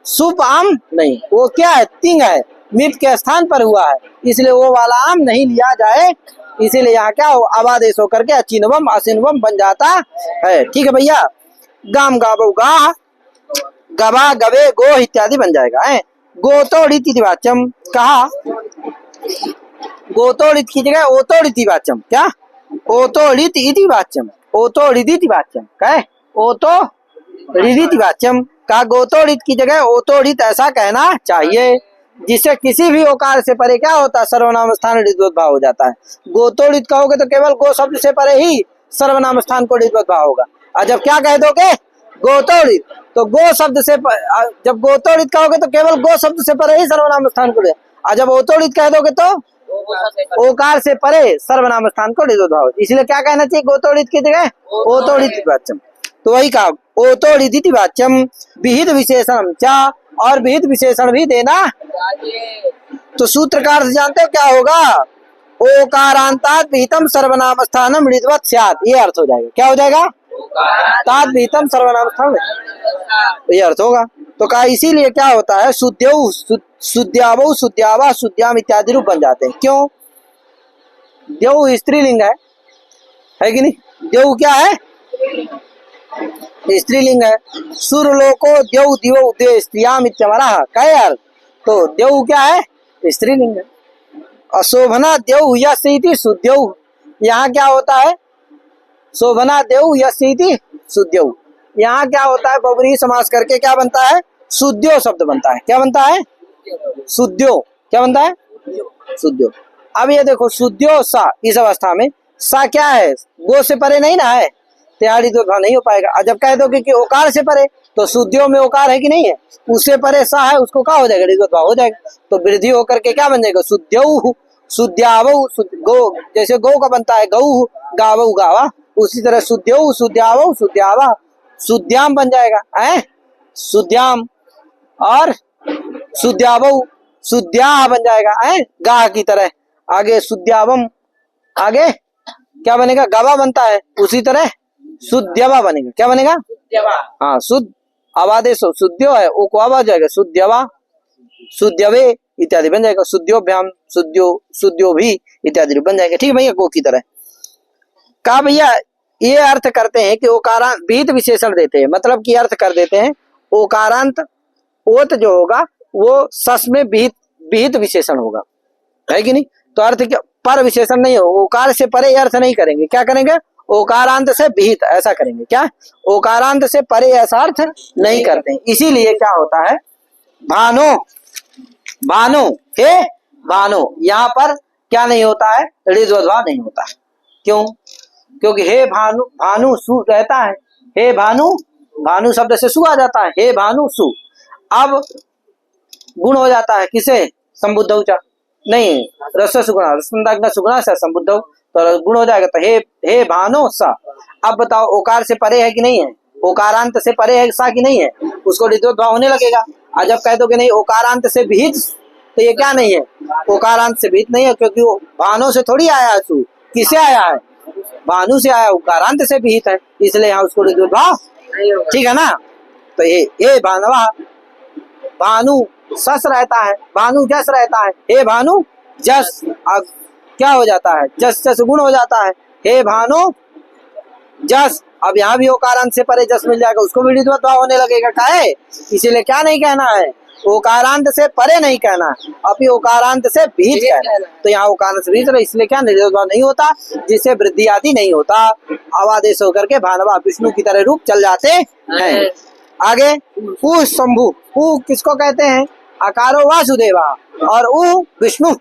सुप आम नहीं, वो क्या है, तिंग है, मिप के स्थान पर हुआ है, इसलिए वो वाला आम नहीं लिया जाए, इसीलिए यहाँ क्या हो अबादेश होकर के अचिनवम असिनवम बन जाता है, ठीक है भैया। गाम गावो गा, गवा गवे गो इत्यादि बन जाएगा है। गोतोड़िति वाच्यम, कहा गोतोड़ित की जगह ओतोड़िति वाच्यम, क्या ओतोड़ित इति वाच्यम, ओतोड़िति वाच्यम, कहे ओतोड़िति वाच्यम, का गोतोड़ित की जगह ओतोड़ित ऐसा कहना चाहिए, जिससे किसी भी ओकार से परे क्या होता है, सर्वनाम स्थान ऋद्वत भाव हो जाता है। गोतोड़ित कहोगे तो केवल गो शब्द से परे ही सर्वनाम स्थान को ऋद्वत भाव होगा, और जब क्या कह दोगे गोतोड़ित, तो गो शब्द से जब गोतोड़ित कहोगे तो केवल गो शब्द से परे ही सर्वनाम स्थान को, और जब ओतोड़ित कह दोगे तो ओकार से परे सर्वनाम स्थान को ऋद्वत भाव, इसलिए क्या कहना चाहिए, गोतोड़ित की जगह ओतोड़ित वाच्यम, तो वही कहा ओतोड़िति वाच्यम विहित विशेषण चा, और विहित विशेषण भी देना, तो सूत्रकार से जानते हो क्या होगा, ओकारांतात् विहितम सर्वनाम स्थानम ऋद्वत् स्यात्, ये अर्थ हो जाएगा, क्या हो जाएगा, तात विहितम सर्वनाम स्थान, ये अर्थ होगा। तो कहा इसीलिए क्या होता है, शुद्ध्यौ शुद्ध्यावौ शुद्ध्यावा शुद्ध्याम इत्यादि रूप बन जाते हैं, क्यों, द्यौ स्त्रीलिंग है कि नहीं, द्यौ क्या है, स्त्रीलिंग है, सुरलोको द्यौ दिवौ द्वे स्त्रियाम इत्यमरा, क्या यार, तो द्यौ क्या है, स्त्रीलिंग है, अशोभना द्यौ यस्य इति शुद्ध्यौ, यहाँ क्या होता है, शोभना देव यशीति शुद्ध्यौ। यहाँ क्या होता है, बहुब्रीहि समास करके क्या बनता है, शुद्ध्यो शब्द बनता है। क्या बनता है, शुद्ध्यो। क्या बनता है, शुद्ध्यो। अब ये देखो शुद्ध्यो सा, इस अवस्था में सा क्या है, गो से परे नहीं ना है, त्याड़ी द्वंद्व नहीं हो पाएगा। और जब कह दो कि ओकार से परे, तो शुद्ध्यो में ओकार है कि नहीं है, उससे परे सा है, उसको क्या हो जाएगा, द्वंद्व हो जाएगा। तो वृद्धि होकर के क्या बन जाएगा, शुद्ध्यौ शुद्ध्यावौ। गो जैसे गो का बनता है गौ, गावौ गावा, उसी तरह शुद्ध्यौ शुद्ध्यावौ शुद्ध्यावा, शुद्ध्याम बन जाएगा है, शुद्ध्याम और शुद्ध्यावौ शुद्ध्या बन जाएगा है, गाह की तरह। आगे शुद्ध्यावम, आगे क्या बनेगा, गवा बनता है, उसी तरह शुद्ध्यवा बनेगा। क्या बनेगा, हाँ, शुद्ध आवादेश शुद्ध्यो है, ओ को आवाज जाएगा शुद्ध्यवा शुद्ध्यवे इत्यादि बन जाएगा। शुद्ध्योभ्याम शुद्ध्यो शुद्ध्यो भी इत्यादि बन जाएगा। ठीक भैया, गो की तरह। कहा भैया ये अर्थ करते हैं कि ओकारांत विहित विशेषण देते हैं, मतलब कि अर्थ कर देते हैं ओकारांत ओत जो होगा वो सस में विहित विशेषण होगा, है कि नहीं। तो अर्थ क्या, पर विशेषण नहीं हो, ओकार से परे अर्थ नहीं करेंगे। क्या करेंगे, ओकारांत से विहित ऐसा करेंगे। क्या, ओकारांत से परे ऐसा अर्थ नहीं करते हैं। इसीलिए क्या होता है, भानो भानो हे भानो, यहाँ पर क्या नहीं होता है, ऋद्वद्भा नहीं होता है। क्यों, क्योंकि हे भानु, भानु सु रहता है, हे भानु, भानु शब्द से सु आ जाता है, हे भानु सु। अब गुण हो जाता है किसे, संबुद्धौ च नहीं, रस सुगुणा रसंदाग्न सुगुणा से संबुद्धौ, तो गुण हो जाएगा। तो हे भानो सा। अब बताओ ओकार से परे है कि नहीं है, ओकारांत से परे है सा कि नहीं है, उसको ऋद्वद्भा होने लगेगा। और जब कह दो कि नहीं ओकारांत से विहित, तो ये क्या नहीं है, ओकारांत से विहित नहीं है, क्योंकि वो भानो से थोड़ी आया है, सु किसे आया है, भानु से आया, ओकारांत से विहित है, इसलिए यहाँ उसको ऋद्वद्भा। ठीक है ना। तो ये भानवा, भानु सस रहता है, भानु जस रहता है, हे भानु जस। अब क्या हो जाता है, जस जस गुण हो जाता है, हे भानु जस। अब यहाँ भी ओकारांत से परे जस मिल जाएगा, उसको भी ऋद्वद्भा होने लगेगा। क्या है, इसीलिए क्या नहीं कहना है, ओकारांत से परे नहीं कहना, अभी ओकारांत से विहित कहना। तो यहाँ ओकारांत से विहित, इसलिए क्या ऋद्वद्भा नहीं होता, जिससे वृद्धि आदि नहीं होता। आवादेश होकर के भानवा विष्णु की तरह रूप चल जाते हैं। आगे उ शंभु, उ किसको कहते हैं, अकारो वासुदेवा और उ विष्णु,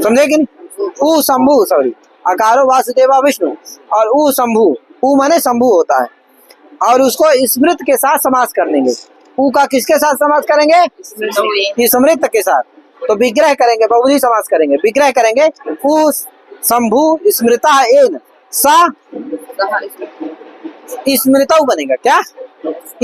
समझे कि नहीं। उ शंभु, सॉरी, अकारो वासुदेवा विष्णु और उ शंभु, उ माने शंभु होता है। और उसको स्मृत के साथ समास कर देंगे। उ का किसके साथ समास करेंगे, स्मृत के साथ। तो विग्रह करेंगे, बहुब्रीहि समास करेंगे, विग्रह करेंगे उ शंभु स्मृता एन सा स्मृतौ बनेगा। क्या,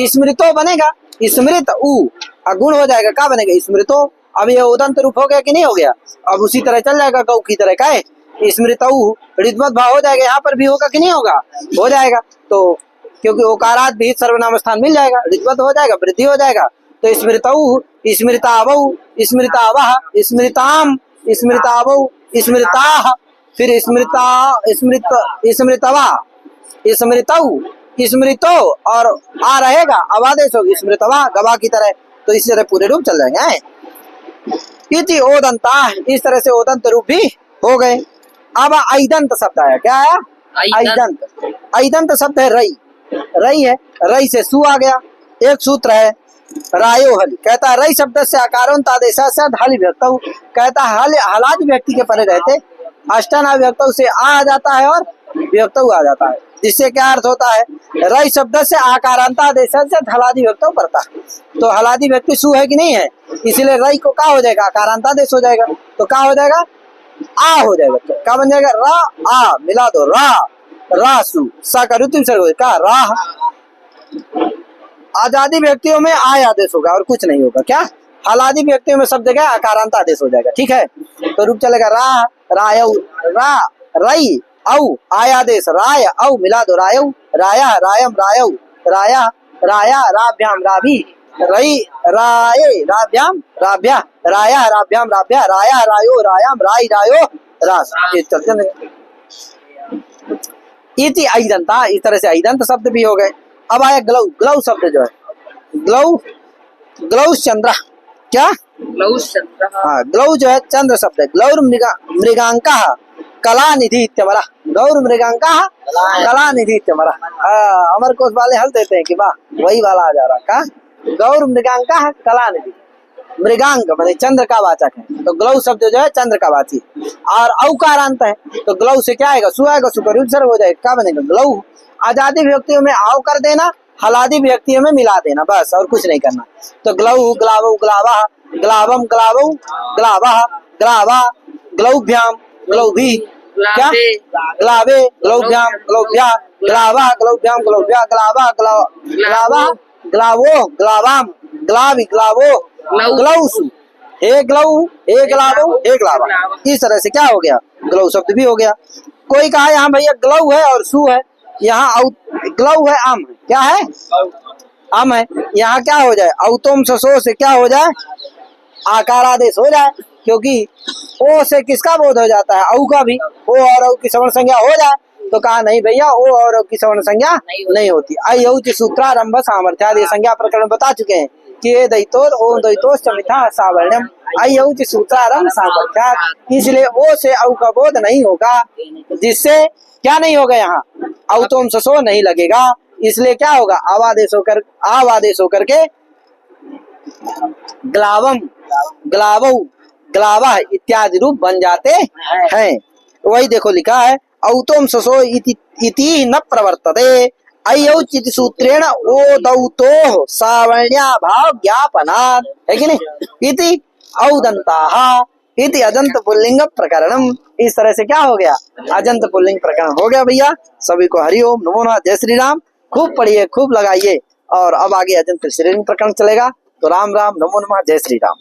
स्मृतो बनेगा, स्मृत उ गुण हो जाएगा, क्या बनेगा, स्मृतो। अब ये उदंत रूप हो गया कि नहीं हो गया, अब उसी तरह चल जाएगा गौ की तरह। का स्मृतौ ऋद्वद्भा हो जाएगा, यहाँ पर भी होगा कि नहीं होगा, हो जाएगा। तो क्योंकि ओकारात विहित सर्वनाम स्थान मिल जाएगा, ऋद्वद्भ हो जाएगा, वृद्धि हो जाएगा। तो स्मृतौ स्मृतावौ स्मृतावह स्मृताम स्मृतावौ स्मृताः, फिर स्मृता स्मृत स्मृतवा स्मृतौ स्मृतो और आ रहेगा अवादेश होगी स्मृतवा, गवा की तरह। तो इसी तरह पूरे रूप चल जाएंगे। इति ओदंता, इस तरह से ओदंत रूप भी हो गए। अब ऐदंत शब्द आया, क्या आया, ऐदंत। ऐदंत शब्द है रई, रई है, रई से सु आ गया। एक सूत्र है रायो हल, कहता है रई शब्द से आकारों आदेशात हल व्यक्त, कहता है हल हलादि व्यक्ति के परे रहते, अष्टाना व्यक्त से आ जाता है और व्यक्त आ जाता है, जिससे क्या अर्थ होता है, रई शब्द से आकारांत आदेशात से हलादि व्यक्त पड़ता है। तो हलादि व्यक्ति सु है कि नहीं है, इसीलिए रई को क्या हो जाएगा, आकारांत आदेश हो जाएगा। तो क्या हो जाएगा, आ हो जाएगा। तो क्या बन जाएगा, रा आ मिला दो, रा रासु, सा का ऋतु सर्व का राह। आजादी व्यक्तियों में आय आदेश होगा और कुछ नहीं होगा। क्या, हलादि व्यक्तियों में सब जगह आकारांत आदेश हो जाएगा। ठीक है, तो रूप चलेगा रा रायौ, रा रई औ आय आदेश, राय औ मिला दो, रायौ राया रायम रायौ, राया राया राभ्याम राभी, रई राये राभ्याम राभ्या, राया राभ्याम राभ्या, राया रायो रायाम राई रायो रास। ये चलते नहीं। इति ऐदंता, इस तरह से ऐदंत शब्द भी हो गए। अब आया ग्लौ, ग्लौ शब्द जो है, ग्लौ ग्लौ चंद्र, क्या, ग्लौ चंद्र, हाँ, ग्लौ जो है चंद्र शब्द है। ग्लौर मृगांका कला निधि इत्यमरा, गौर मृगांका कला निधि इत्यमरा। अमर कोश वाले हल देते हैं कि वाह वही वाला आ जा रहा का, गौर मृगांका कला निधि। मृगांक माने चंद्र का वाचक है, तो ग्लौ शब्द जो है चंद्र का वाची, और औकारांत है तो ग्लौ से क्या आएगा, सु आएगा, सु कर उत्सर्ग हो जाएगा, क्या बनेगा ग्लौ। आजादी व्यक्तियों में आव कर देना, हलादी व्यक्तियों में मिला देना, बस और कुछ नहीं करना। तो ग्लौ ग्लावौ ग्लावा, ग्लावम ग्लावौ ग्लावा, ग्लावा ग्लौभ्याम ग्लौभी, क्या ग्लावे ग्लौभ्याम ग्लौभ्या, ग्लावा ग्लौभ्याम ग्लौभ्या, ग्लावा ग्लावा ग्लावो ग्लावाम, ग्लावी ग्लावो ग्लौसु, हे ग्लौ हे ग्लावो हे ग्लावा। इस तरह से क्या हो गया, ग्लौ शब्द भी हो गया। कोई कहा यहाँ भैया ग्लौ है और सु है, यहाँ ग्लौ है आम है, क्या है आम है, यहाँ क्या हो जाए, औतोम ससो से क्या हो जाए, आकारादेश हो जाए, क्योंकि ओ से किसका बोध हो जाता है, औ का भी, ओ और औ की सवर्ण संज्ञा हो जाए। तो कहा नहीं भैया ओ और औ की सवर्ण संज्ञा नहीं होती। अयौच सूत्रारंभ सामर्थ्यादि संज्ञा प्रकरण बता चुके हैं कि ये दैतोर ओ दैतोष मिथा सावर्ण्यम, अयौच सूत्रारंभ सामर्थ्यात्, इसलिए ओ से औ का बोध नहीं होगा, जिससे क्या नहीं होगा, यहाँ औतोम ससो नहीं लगेगा, इसलिए क्या होगा, आवादेश होकर के ग्लावम ग्लावौ ग्लावा इत्यादि रूप बन जाते हैं। वही देखो लिखा है, औतोम ससो इति न प्रवर्तते, अयौचित सूत्रेण ओदौतो सावर्ण्या भाव ज्ञापनात्, है कि नहीं, इति औदंताः इति अजंत पुल्लिंग प्रकरणम। इस तरह से क्या हो गया, अजंत पुल्लिंग प्रकरण हो गया भैया। सभी को हरिओम नमो नमः, जय श्री राम। खूब पढ़िए, खूब लगाइए, और अब आगे अजंत श्रेणी प्रकरण चलेगा। तो राम राम, नमो नमः, जय श्री राम।